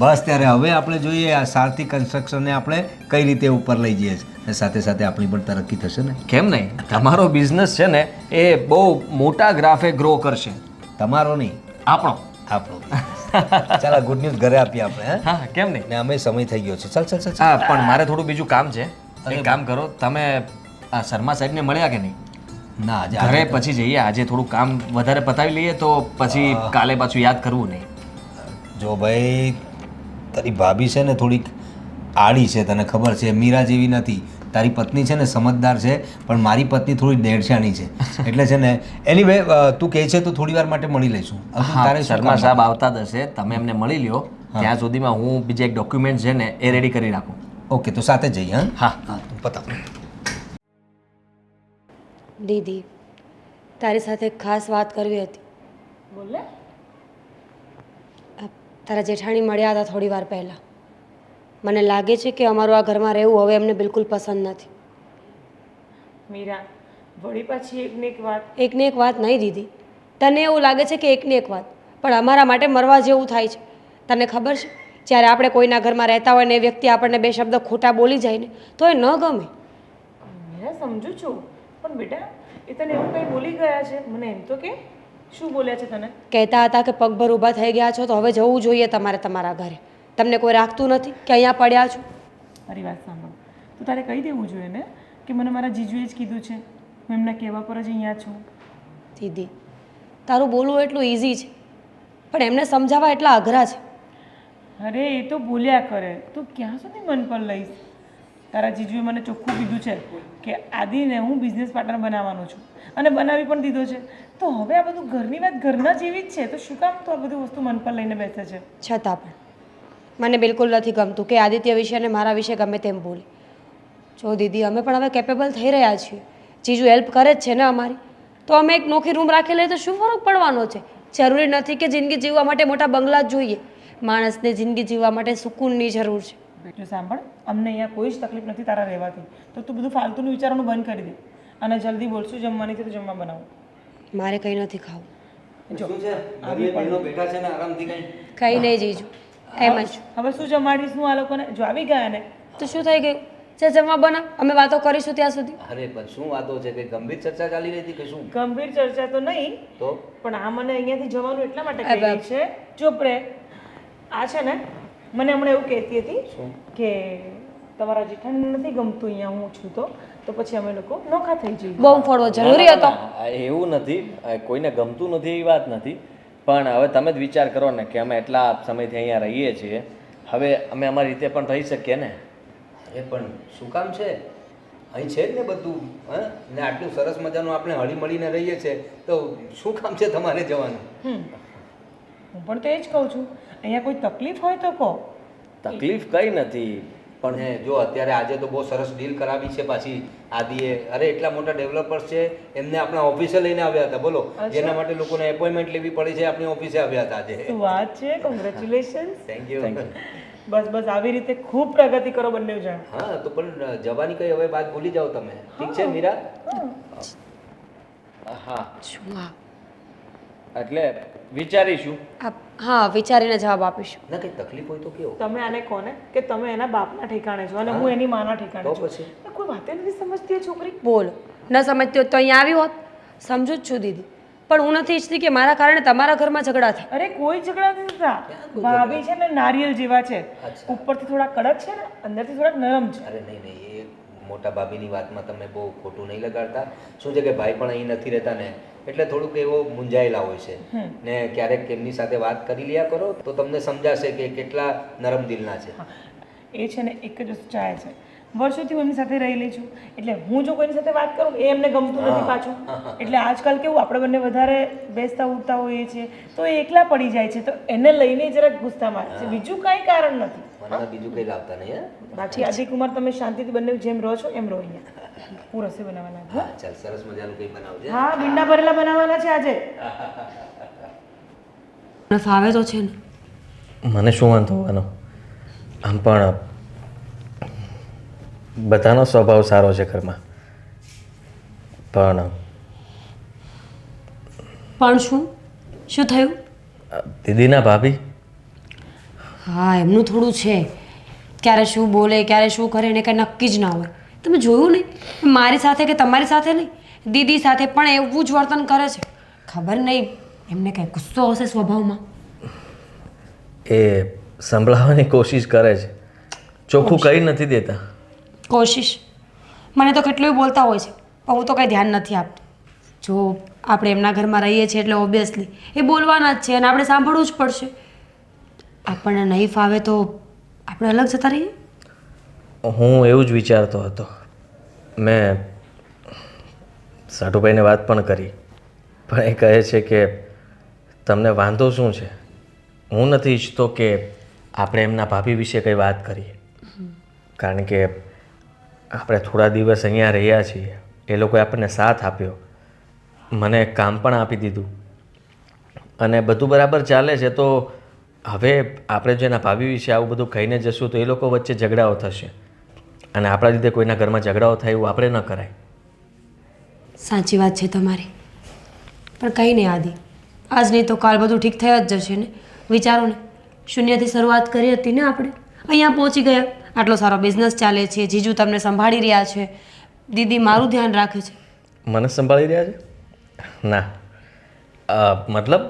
બસ ત્યારે હવે આપણે જોઈએ આ સારથી કન્સ્ટ્રક્શનને આપણે કઈ રીતે ઉપર લઈ જઈએ છીએ અને સાથે સાથે આપણી પણ તરક્કી થશે ને. કેમ નહીં? તમારો બિઝનેસ છે ને એ બહુ મોટા ગ્રાફે ગ્રો કરશે. તમારો નહીં, આપણો. આપણો. ચાલો ગુડ ન્યૂઝ ઘરે આપીએ આપણે. હે હા, કેમ નહીં? ને અમે સમય થઈ ગયો છે. ચાલ ચાલ ચાલ ચાલ. હા, પણ મારે થોડું બીજું કામ છે. એક કામ કરો, તમે આ શર્મા સાહેબને મળ્યા કે નહીં? ના આજે ઘરે પછી જઈએ. આજે થોડું કામ વધારે પતાવી લઈએ તો પછી કાલે પાછું યાદ કરવું નહીં. જો ભાઈ તારી ભાભી છે ને થોડીક આડી છે, તને ખબર છે, મીરા જેવી નથી. તારી પત્ની છે ને સમજદાર છે, પણ મારી પત્ની થોડી દેડશાની છે. એટલે છે ને એનીવે તું કહે છે તો થોડી વાર માટે મળી લઈશું. તારે શર્મા સાહેબ આવતા જ હશે, તમે એમને મળી લ્યો. ત્યાં સુધીમાં હું બીજા એક ડોક્યુમેન્ટ છે ને એ રેડી કરી રાખું. ઓકે, તો સાથે જઈએ. હા હા. હા, પતાવ. દીદી, તારી સાથે એક ખાસ વાત કરવી હતી. બોલે. તારા જેઠાણી મળ્યા હતા થોડી વાર પહેલાં. મને લાગે છે કે અમારું આ ઘરમાં રહેવું હવે એમને બિલકુલ પસંદ નથી. મીરા, વળી પાછી એકને એક વાત. એકને એક વાત નહીં દીદી, તને એવું લાગે છે કે એકને એક વાત, પણ અમારા માટે મરવા જેવું થાય છે. તને ખબર છે, જ્યારે આપણે કોઈના ઘરમાં રહેતા હોય ને એ વ્યક્તિ આપણને બે શબ્દ ખોટા બોલી જાય ને તો એ ન ગમે. મીરા, સમજુ છું, પણ બેટા એ તને એવું કંઈ બોલી ગયા છે? મને એમ તો કે શું બોલ્યા છે તને? કહેતા હતા કે પગભર ઊભા થઈ ગયા છો તો હવે જવું જોઈએ તમારે તમારા ઘરે. તમને કોઈ રાખતું નથી કે અહીંયા પડ્યા છો? મારી વાત સાંભળ, તો તારે કહી દેવું જોઈએ ને કે મને મારા જીજુએ જ કીધું છે, હું એમના કહેવા પર જ અહીંયા છું. દીદી, તારું બોલવું એટલું ઇઝી છે, પણ એમને સમજાવવા એટલા અઘરા છે. અરે એ તો બોલ્યા કરે, તું ક્યાં સુધી મન પર લઈશ? તારા જીજુએ મને ચોખ્ખું કીધું છે કે આદિને હું બિઝનેસ પાર્ટનર બનાવવાનો છું અને બનાવી પણ દીધો છે. તો હવે આ બધું ઘરની વાત ઘરના જેવી જ છે, તો શું કામ તો આ બધી વસ્તુ મન પર લઈને બેસે છે? છતાં પણ મને બિલકુલ નથી ગમતું કે આદિત્ય વિશે અને મારા વિશે ગમે તેમ બોલી. જો દીદી, અમે પણ હવે કેપેબલ થઈ રહ્યા છીએ. જીજુ હેલ્પ કરે જ છે ને અમારી, તો અમે એક નોખી રૂમ રાખી લઈએ તો શું ફરક પડવાનો છે? જરૂરી નથી કે જિંદગી જીવવા માટે મોટા બંગલા જ જોઈએ. માણસને જિંદગી જીવવા માટે સુકૂનની જરૂર છે. જો સાંભળ, અમને અહીંયા કોઈ જ તકલીફ નથી તારા રહેવાથી, તો તું બધું ફાલતુનું વિચારવાનું બંધ કરી દે અને જલ્દી બોલશું. જમવાની છે તો જમવા બનાવું. મારે કંઈ નથી ખાવું. જો બેઠા છે ને આરામથી કઈ. કંઈ નહીં જીજુ, એમ જ. હવે શું જમાડીશ હું આ લોકોને? જો આવી ગયા ને તો શું થઈ ગયું? જે જમવા બનાવ, અમે વાતો કરીશું ત્યાં સુધી. અરે પણ શું વાતો છે? કઈ ગંભીર ચર્ચા ચાલી રહી હતી કે શું? ગંભીર ચર્ચા તો નહીં, તો પણ આ મને અહીંયાથી જવાનું એટલા માટે કહી રહી છે. ચૂપ રે. આ છે ને મને હમણાં એવું કહેતી હતી કે તમારા જેઠાણીને નથી ગમતું અહીંયા હું છું તો પછી અમે લોકો નોખા થઈ જઈએ. બોમ્બ ફોડવો જરૂરી હતો? એવું નથી, કોઈને ગમતું નથી એવી વાત નથી, પણ હવે તમે જ વિચાર કરો ને કે અમે એટલા સમયથી અહીંયા રહીએ છીએ, હવે અમે અમારી રીતે પણ રહી શકીએ ને. અરે પણ શું કામ છે? અહીં છે જ ને બધું. હા, ને આટલું સરસ મજાનું આપણે હળી મળીને રહીએ છીએ, તો શું કામ છે તમારે જવાનું? હું પણ તો એ જ કહું છું, અહીંયા કોઈ તકલીફ હોય તો કહો. તકલીફ કઈ નથી, પણ હે જો અત્યારે આજે તો બહુ સરસ ડીલ કરાવી છે પાછી આદિએ. અરે એટલા મોટા ડેવલપર્સ છે, એમને આપણા ઓફિસે લઈને આવ્યા હતા. બોલો, જેના માટે લોકોને એપોઇન્ટમેન્ટ લેવી પડી છે, આપણી ઓફિસે આવ્યા હતા આજે. શું વાત છે! કોંગ્રેચ્યુલેશન્સ. Thank you. બસ બસ આવી રીતે ખૂબ પ્રગતિ કરો બંને જણ. હા, તો પણ જવાની કઈ હવે વાત ભૂલી જાઓ તમે. ઠીક છે મીરા? હા. શું આ એટલે વિચારીશું. હા, વિચારીને જવાબ આપીશું. ના કંઈ તકલીફ હોય તો કેવો તમે આને કોને કે તમે એના બાપના ઠેકાણે છો અને હું એની માના ઠેકાણે તો છું પછી કોઈ વાતે નથી સમજતી એ છોકરી. બોલો, ન સમજતી હોત તો અહીંયા આવી હોત. સમજુ જ છું દીદી, પણ હું નથી ઈચ્છતી કે મારા કારણે તમારા ઘરમાં ઝઘડા થાય. અરે કોઈ ઝઘડા નથી થતા. ભાભી છે ને નારિયેલ જેવા છે, ઉપરથી થોડા કડક છે ને અંદરથી થોડાક નરમ છે. અરે નહીં નહીં, એ મોટા ભાભીની વાતમાં તમે બહુ ખોટું નહીં લગાડતા. શું છે કે ભાઈ પણ અહીં નથી રહેતા ને, એટલે થોડુંક એવો મૂંઝાયેલા હોય છે ને. ક્યારેક એમની સાથે વાત કરી લ્યા કરો તો તમને સમજાશે કે કેટલા નરમ દિલના છે. એ છે ને એક જ વસ્તુ ચાહે છે. વર્ષોથી હું એમની સાથે રહેલી છું, એટલે હું જો કોઈની સાથે વાત કરું એ એમને ગમતું નથી પાછું. એટલે આજકાલ કેવું આપણે બંને વધારે બેસતા ઉઠતા હોઈએ છીએ તો એ એકલા પડી જાય છે, તો એને લઈને જરાક ગુસ્સા મારે છે. બીજું કાંઈ કારણ નથી. મને બીજું કંઈ લાવતા નહીં. બાકી આદિકુમાર તમે શાંતિથી બંને જેમ રહો છો એમ રહો અહીંયા. હું રસોઈ બનાવવાના છું. હા ચાલ, સરસ મજાનું કંઈ બનાવજે. હા, ભીંડા ભરેલા બનાવવાના છે આજે. મને ફાવે તો છે ને. મને શું વાંધો હોવાનો? આમ પણ બધાનો સ્વભાવ સારો છે ઘરમાં. પણ શું થયું? દીદીના ભાભી હા, એમનું થોડું છે. ક્યારે શું બોલે, ક્યારે શું કરે એને કંઈ નક્કી જ ના હોય. તમે જોયું નહીં? મારી સાથે કે તમારી સાથે નહીં, દીદી સાથે પણ એવું જ વર્તન કરે છે. ખબર નહીં એમને કંઈ ગુસ્સો હશે સ્વભાવમાં. એ સંભળાવવાની કોશિશ કરે છે, ચોખ્ખું કહી નથી દેતા. કોશિશ મને તો કેટલું બોલતા હોય છે, પણ હું તો કંઈ ધ્યાન નથી આપતી. જો આપણે એમના ઘરમાં રહીએ છીએ એટલે ઓબ્વિયસલી એ બોલવાના જ છે અને આપણે સાંભળવું જ પડશે. આપણને નહીં ફાવે તો આપણે અલગ જતા રહીએ. હું એવું જ વિચારતો હતો. મેં સાટુભાઈને વાત પણ કરી, પણ એ કહે છે કે તમને વાંધો શું છે. હું નથી ઈચ્છતો કે આપણે એમના ભાભી વિશે કંઈ વાત કરીએ, કારણ કે આપણે થોડા દિવસ અહીંયા રહ્યા છીએ. એ લોકોએ આપણને સાથ આપ્યો, મને કામ પણ આપી દીધું અને બધું બરાબર ચાલે છે. તો હવે આપણે જો એના ભાભી વિશે આવું બધું કહીને જશું તો એ લોકો વચ્ચે ઝઘડાઓ થશે અને આપણા લીધે કોઈના ઘરમાં ઝઘડાઓ થાય એવું આપણે ન કરાય. સાચી વાત છે તમારી, પણ કંઈ નહીં આદિ, આજ નહીં તો કાલ બધું ઠીક થઈ જ જશે ને. વિચારો ને, શૂન્યથી શરૂઆત કરી હતી ને આપણે, અહીંયા પહોંચી ગયા. આટલો સારો બિઝનેસ ચાલે છે, જીજુ તમને સંભાળી રહ્યા છે, દીદી મારું ધ્યાન રાખે છે. મને સંભાળી રહ્યા છે? ના, મતલબ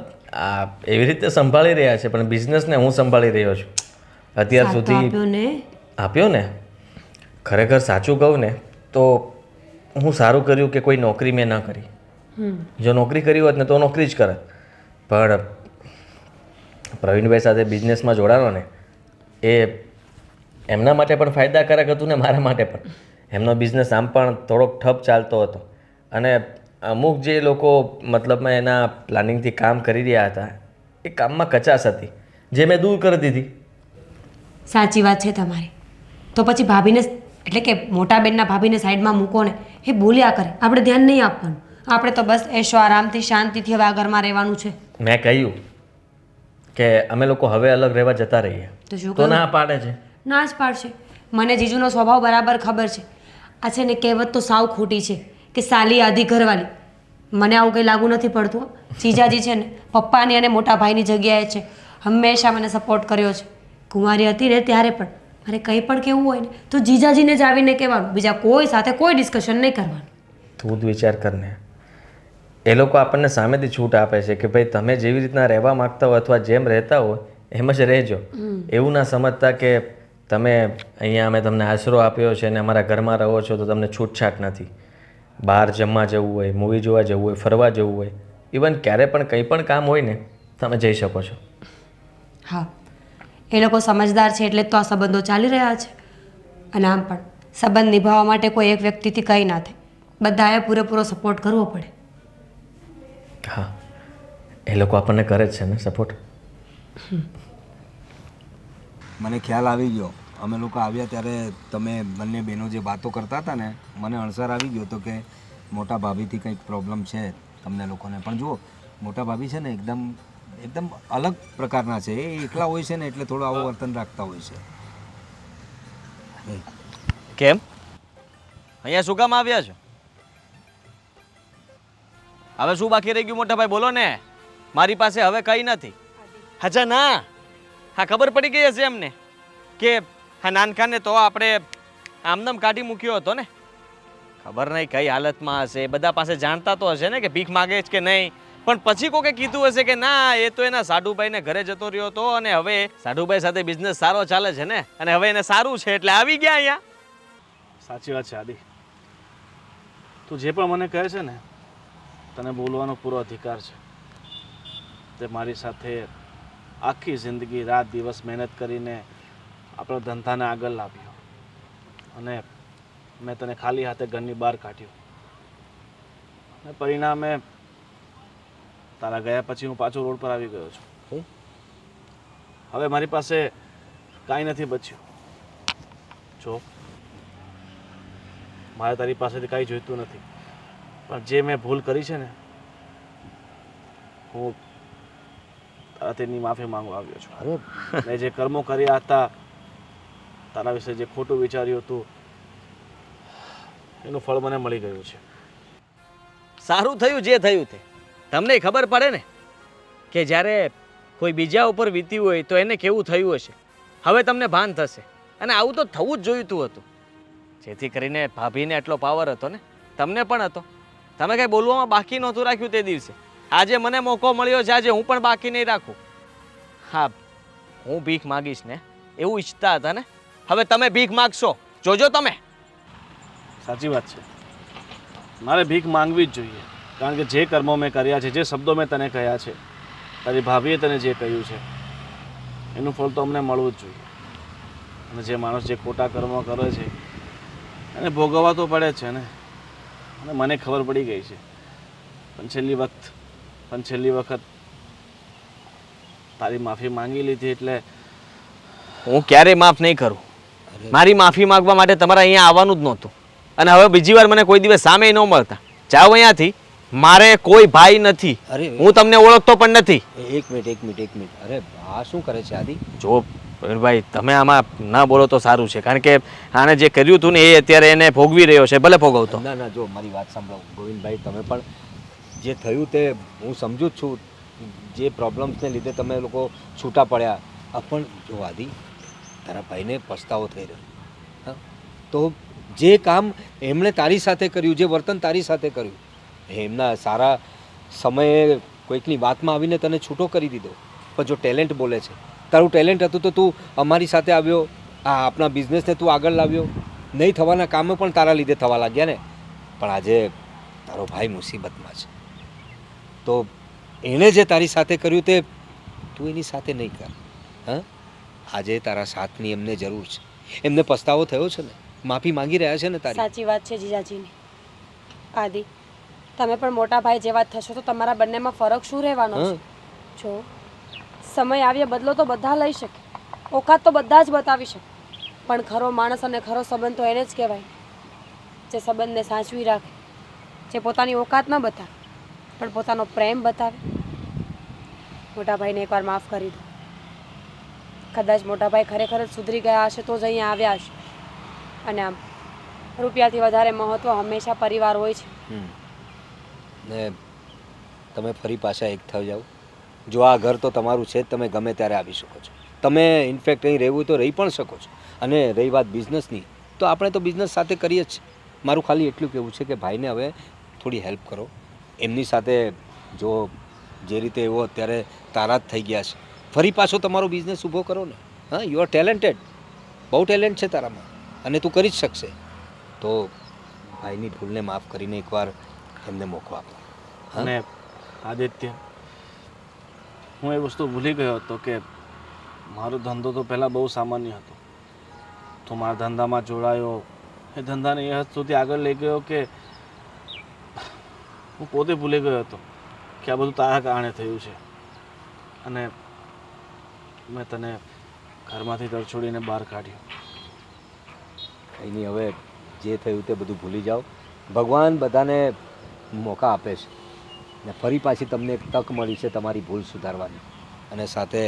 એવી રીતે સંભાળી રહ્યા છે, પણ બિઝનેસને હું સંભાળી રહ્યો છું અત્યાર સુધી. આપ્યો ને. ખરેખર સાચું કહું ને તો હું સારું કર્યું કે કોઈ નોકરી મેં ન કરી. જો નોકરી કરી હોત ને તો નોકરી જ કરત, પણ પ્રવીણભાઈ સાથે બિઝનેસમાં જોડાનો ને એ એમના માટે પણ ફાયદાકારક હતું ને મારા માટે પણ. એમનો બિઝનેસ આમ પણ થોડોક ઠપ ચાલતો હતો અને અમુક જે લોકો મતલબમાં એના પ્લાનિંગથી કામ કરી રહ્યા હતા એ કામમાં કચાશ હતી જે મેં દૂર કરી દીધી. સાચી વાત છે તમારી. તો પછી ભાભીને એટલે કે મોટા બેનના ભાભીને સાઈડમાં મૂકો ને, એ બોલ્યા કરે, આપણે ધ્યાન નહીં આપવાનું. આપણે તો બસ એશો આરામથી શાંતિથી હવે આ ઘરમાં રહેવાનું છે. મેં કહ્યું કે અમે લોકો હવે અલગ રહેવા જતા રહીએ તો શું તો ના પાડે છે. ના જ પાડશે. મને જીજુનો સ્વભાવ બરાબર ખબર છે. આ છે ને કહેવત તો સાવ ખોટી છે કે સાલી આધી ઘરવાળી. મને આવું કંઈ લાગુ નથી પડતું. જીજાજી છે ને પપ્પાની અને મોટા ભાઈની જગ્યાએ છે. હંમેશા મને સપોર્ટ કર્યો છે. કુંવારી હતી ને ત્યારે પણ મારે કંઈ પણ કહેવું હોય ને તો જીજાજીને જ આવીને કહેવાનું, બીજા કોઈ સાથે કોઈ ડિસ્કશન નહીં કરવાનું. તું જ વિચાર કરને, એ લોકો આપણને સામેથી છૂટ આપે છે કે ભાઈ તમે જેવી રીતના રહેવા માગતા હો અથવા જેમ રહેતા હોય એમ જ રહેજો. એવું ના સમજતા કે તમે અહીંયા અમે તમને આશરો આપ્યો છે અને અમારા ઘરમાં રહો છો તો તમને છૂટછાટ નથી. બહાર જમવા જવું હોય, મૂવી જોવા જવું હોય, ફરવા જવું હોય, ઇવન ક્યારે પણ કંઈ પણ કામ હોય ને તમે જઈ શકો છો. હા, એ લોકો સમજદાર છે એટલે જ તો આ સંબંધો ચાલી રહ્યા છે. અને આમ પણ સંબંધ નિભાવવા માટે કોઈ એક વ્યક્તિથી કંઈ ના થાય, બધાએ પૂરેપૂરો સપોર્ટ કરવો પડે. હા, એ લોકો આપણને કરે જ છે ને સપોર્ટ. મને ખ્યાલ આવી ગયો. અમે લોકો આવ્યા ત્યારે તમે બંને બહેનો જે વાતો કરતા હતા ને, મને અણસર આવી ગયો હતો કે મોટા ભાભીથી કંઈક પ્રોબ્લેમ છે તમને લોકોને. પણ જુઓ, મોટા ભાભી છે ને એકદમ અલગ પ્રકારના છે. એ એકલા હોય છે ને એટલે થોડું આવું વર્તન રાખતા હોય છે. કેમ અહીંયા શું કામ આવ્યા છો? હવે શું બાકી રહી ગયું મોટા ભાઈ, બોલો ને. મારી પાસે હવે કંઈ નથી. અચ્છા ના, હા ખબર પડી ગઈ હશે એમને કે હા નાનખાને તો આપણે આમનામ કાઢી મૂક્યો હતો ને. ખબર નહીં કઈ હાલતમાં હશે, બધા પાસે જાણતા તો હશે ને કે ભીખ માગે છે કે નહીં. પણ પછી કોકે કીધું હશે કે ના એ તો એના સાઢુભાઈને ઘરે જતો રહ્યો હતો અને હવે સાઢુભાઈ સાથે બિઝનેસ સારો ચાલે છે ને, અને હવે એને સારું છે એટલે આવી ગયા અહીંયા. સાચી વાત છે આદિ. તું જે પણ મને કહે છે ને, તને બોલવાનો પૂરો અધિકાર છે. તે મારી સાથે આખી જિંદગી રાત દિવસ મહેનત કરીને આપણો ધંધાને આગળ લાવ્યો અને મેં તને ખાલી હાથે ઘરની બહાર કાઢ્યો અને પરિણામે તારા ગયા પછી હું પાછો રોડ પર આવી ગયો છું. હવે મારી પાસે કાંઈ નથી બચ્યું. જો મારે તારી પાસેથી કાંઈ જોઈતું નથી, પણ જે મેં ભૂલ કરી છે ને, હું તારા તેની માફી માંગવા આવ્યો છું. મેં જે કર્મો કર્યા હતા, તારા વિશે જે ખોટું વિચાર્યું હતું, એનું ફળ મને મળી ગયું છે. સારું થયું જે થયું તે. તમને ખબર પડે ને કે જ્યારે કોઈ બીજા ઉપર વીત્યું હોય તો એને કેવું થયું હશે. હવે તમને ભાન થશે, અને આવું તો થવું જ જોઈતું હતું. જેથી કરીને ભાભીને એટલો પાવર હતો ને, તમને પણ હતો. તમે કંઈ બોલવામાં બાકી નહોતું રાખ્યું તે દિવસે. આજે મને મોકો મળ્યો છે, આજે હું પણ બાકી નહીં રાખું. હા, હું ભીખ માગીશ ને એવું ઈચ્છતા હતા ને, હવે તમે ભીખ માગશો, જોજો તમે. સાચી વાત છે, મારે ભીખ માંગવી જ જોઈએ. કારણ કે જે કર્મો મેં કર્યા છે, જે શબ્દો મેં તને કહ્યા છે, તારી ભાભીએ તને જે કહ્યું છે, એનું ફળ તો અમને મળવું જ જોઈએ. અને જે માણસ જે ખોટા કર્મો કરે છે એને ભોગવવા તો પડે જ છે ને. અને મને ખબર પડી ગઈ છે, પણ છેલ્લી વખત તારી માફી માંગી લીધી એટલે હું ક્યારેય માફ નહીં કરું. મારી માફી માંગવા માટે તમારે અહીંયા આવવાનું જ નહોતું, અને હવે બીજી વાર મને કોઈ દિવસ સામે ન મળતા. જાઓ અહીંયાથી. મારે કોઈ ભાઈ નથી, હું તમને ઓળખતો પણ નથી. એક મિનિટ. અરે આ શું કરે છે આદિ? જો ભાઈ તમે આમાં ના બોલો તો સારું છે, કારણ કે આને જે કર્યું હતું ને એ અત્યારે એને ભોગવી રહ્યો છે. ભલે ભોગવતો. ના જો મારી વાત સાંભળો ગોવિંદભાઈ, તમે પણ જે થયું તે હું સમજુ જ છું. જે પ્રોબ્લેમ્સને લીધે તમે લોકો છૂટા પડ્યા, પણ જો આદિ તારા ભાઈને પસ્તાવો થઈ રહ્યો. હા, તો જે કામ એમણે તારી સાથે કર્યું, જે વર્તન તારી સાથે કર્યું, એમના સારા સમયે કોઈકની વાતમાં આવીને તને છૂટો કરી દીધો. પણ જો ટેલેન્ટ બોલે છે, તારું ટેલેન્ટ હતું તો તું અમારી સાથે આવ્યો, આ આપણા બિઝનેસને તું આગળ લાવ્યો. નહીં થવાના કામો પણ તારા લીધે થવા લાગ્યા ને. પણ આજે તારો ભાઈ મુસીબતમાં છે, તો એણે જે તારી સાથે કર્યું તે તું એની સાથે નહીં કર. હા, આજે તારા સાથની એમને જરૂર છે. એમને પસ્તાવો થયો છે ને, માફી માંગી રહ્યા છે ને તારી. સાચી વાત છે જીજાજીની. આદિ, તમે પણ મોટા ભાઈ જેવા થશો તો તમારા બંનેમાં ફરક શું રહેવાનો છે? જો સમય આવ્યે બદલો તો બધા લઈ શકે, ઓકાત તો બધા જ બતાવી શકે, પણ ખરો માણસ અને ખરો સંબંધ તો એને જ કહેવાય જે સંબંધને સાચવી રાખે, જે પોતાની ઓકાત ન બતાવે પણ પોતાનો પ્રેમ બતાવે. મોટા ભાઈને એકવાર માફ કરી દો. કદાચ મોટા ભાઈ ખરેખર જ સુધરી ગયા હશે તો જ અહીંયા આવ્યા હશે. અને આમ રૂપિયાથી વધારે મહત્વ હંમેશા પરિવાર હોય છે. ને તમે ફરી પાછા એક થઈ જાઓ. જો આ ઘર તો તમારું છે જ, તમે ગમે ત્યારે આવી શકો છો. તમે ઇનફેક્ટ અહીં રહેવું તો રહી પણ શકો છો. અને રહી વાત બિઝનેસની, તો આપણે તો બિઝનેસ સાથે કરીએ જ. મારું ખાલી એટલું કહેવું છે કે ભાઈને હવે થોડી હેલ્પ કરો. એમની સાથે જો જે રીતે એવો અત્યારે તારા જ થઈ ગયા છે, ફરી પાછો તમારો બિઝનેસ ઊભો કરો ને. હા, યુ આર ટેલેન્ટેડ, બહુ ટેલેન્ટ છે તારામાં, અને તું કરી જ શકશે. તો ભાઈની ભૂલને માફ કરીને એકવાર એમને મોકો આપો. અને આદિત્ય, હું એ વસ્તુ ભૂલી ગયો હતો કે મારો ધંધો તો પહેલાં બહુ સામાન્ય હતો. તો મારા ધંધામાં જોડાયો, એ ધંધાને એ હદ સુધી આગળ લઈ ગયો કે હું પોતે ભૂલી ગયો હતો કે આ બધું તારા કારણે થયું છે. અને મેં તને ઘરમાંથી તરછોડીને બહાર કાઢ્યો. કંઈ નહીં, હવે જે થયું તે બધું ભૂલી જાઓ. ભગવાન બધાને મોકા આપે છે, ને ફરી પાછી તમને એક તક મળી છે તમારી ભૂલ સુધારવાની. અને સાથે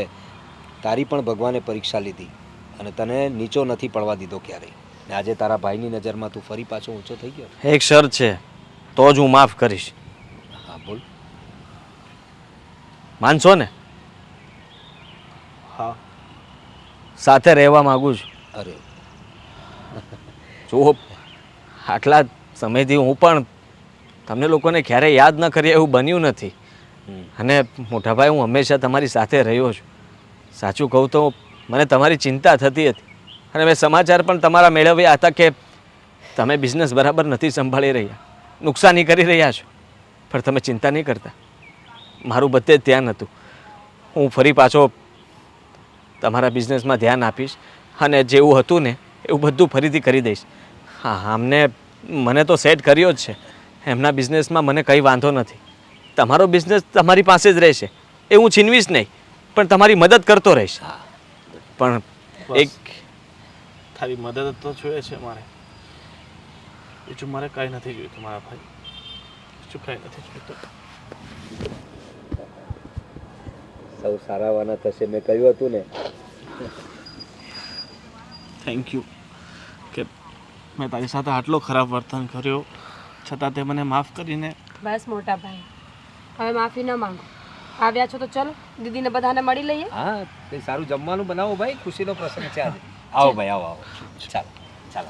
તારી પણ ભગવાને પરીક્ષા લીધી અને તને નીચો નથી પડવા દીધો ક્યારેય. ને આજે તારા ભાઈની નજરમાં તું ફરી પાછો ઊંચો થઈ ગયો. એક શરત છે, તો જ હું માફ કરીશ. હા બોલ. માનશો ને? હા. સાથે રહેવા માંગુ છું. અરે જુઓ, આટલા સમયથી હું પણ તમને લોકોને ક્યારેય યાદ ન કરીએ એવું બન્યું નથી. અને મોટાભાઈ, હું હંમેશા તમારી સાથે રહ્યો છું. સાચું કહું તો મને તમારી ચિંતા થતી હતી અને મેં સમાચાર પણ તમારા મેળવ્યા હતા કે તમે બિઝનેસ બરાબર નથી સંભાળી રહ્યા, નુકસાની કરી રહ્યા છો. પણ તમે ચિંતા નહીં કરતા, મારું બધે જ ધ્યાન હતું. હું ફરી પાછો તમારા બિઝનેસમાં ધ્યાન આપીશ અને જેવું હતું ને એવું બધું ફરીથી કરી દઈશ. હા, આમને મને તો સેટ કર્યો જ છે. એમના બિઝનેસમાં મને કંઈ વાંધો નથી. તમારો બિઝનેસ તમારી પાસે જ રહેશે, એ હું છીનવીશ નહીં, પણ તમારી મદદ કરતો રહીશ. પણ એક તારી મદદ તો જોઈએ છે મારે. બીજું મારે કાંઈ નથી જોઈતું મારા ભાઈ, બીજું કાંઈ નથી જોઈતું. સૌ સારાવાના થશે, મેં કહ્યું હતું ને. થેન્ક યુ કે મેં તારી સાથે આટલો ખરાબ વર્તન કર્યો છતાં તે મને માફ કરીને. બસ મોટા ભાઈ, હવે માફી ન માંગો. આવ્યા છો તો ચલો દીદીને બધાને મળી લઈએ. હા, કંઈ સારું જમવાનું બનાવો ભાઈ, ખુશીનો પ્રસંગ છે આજે. આવો ભાઈ, આવો આવો. ચાલો ચાલો.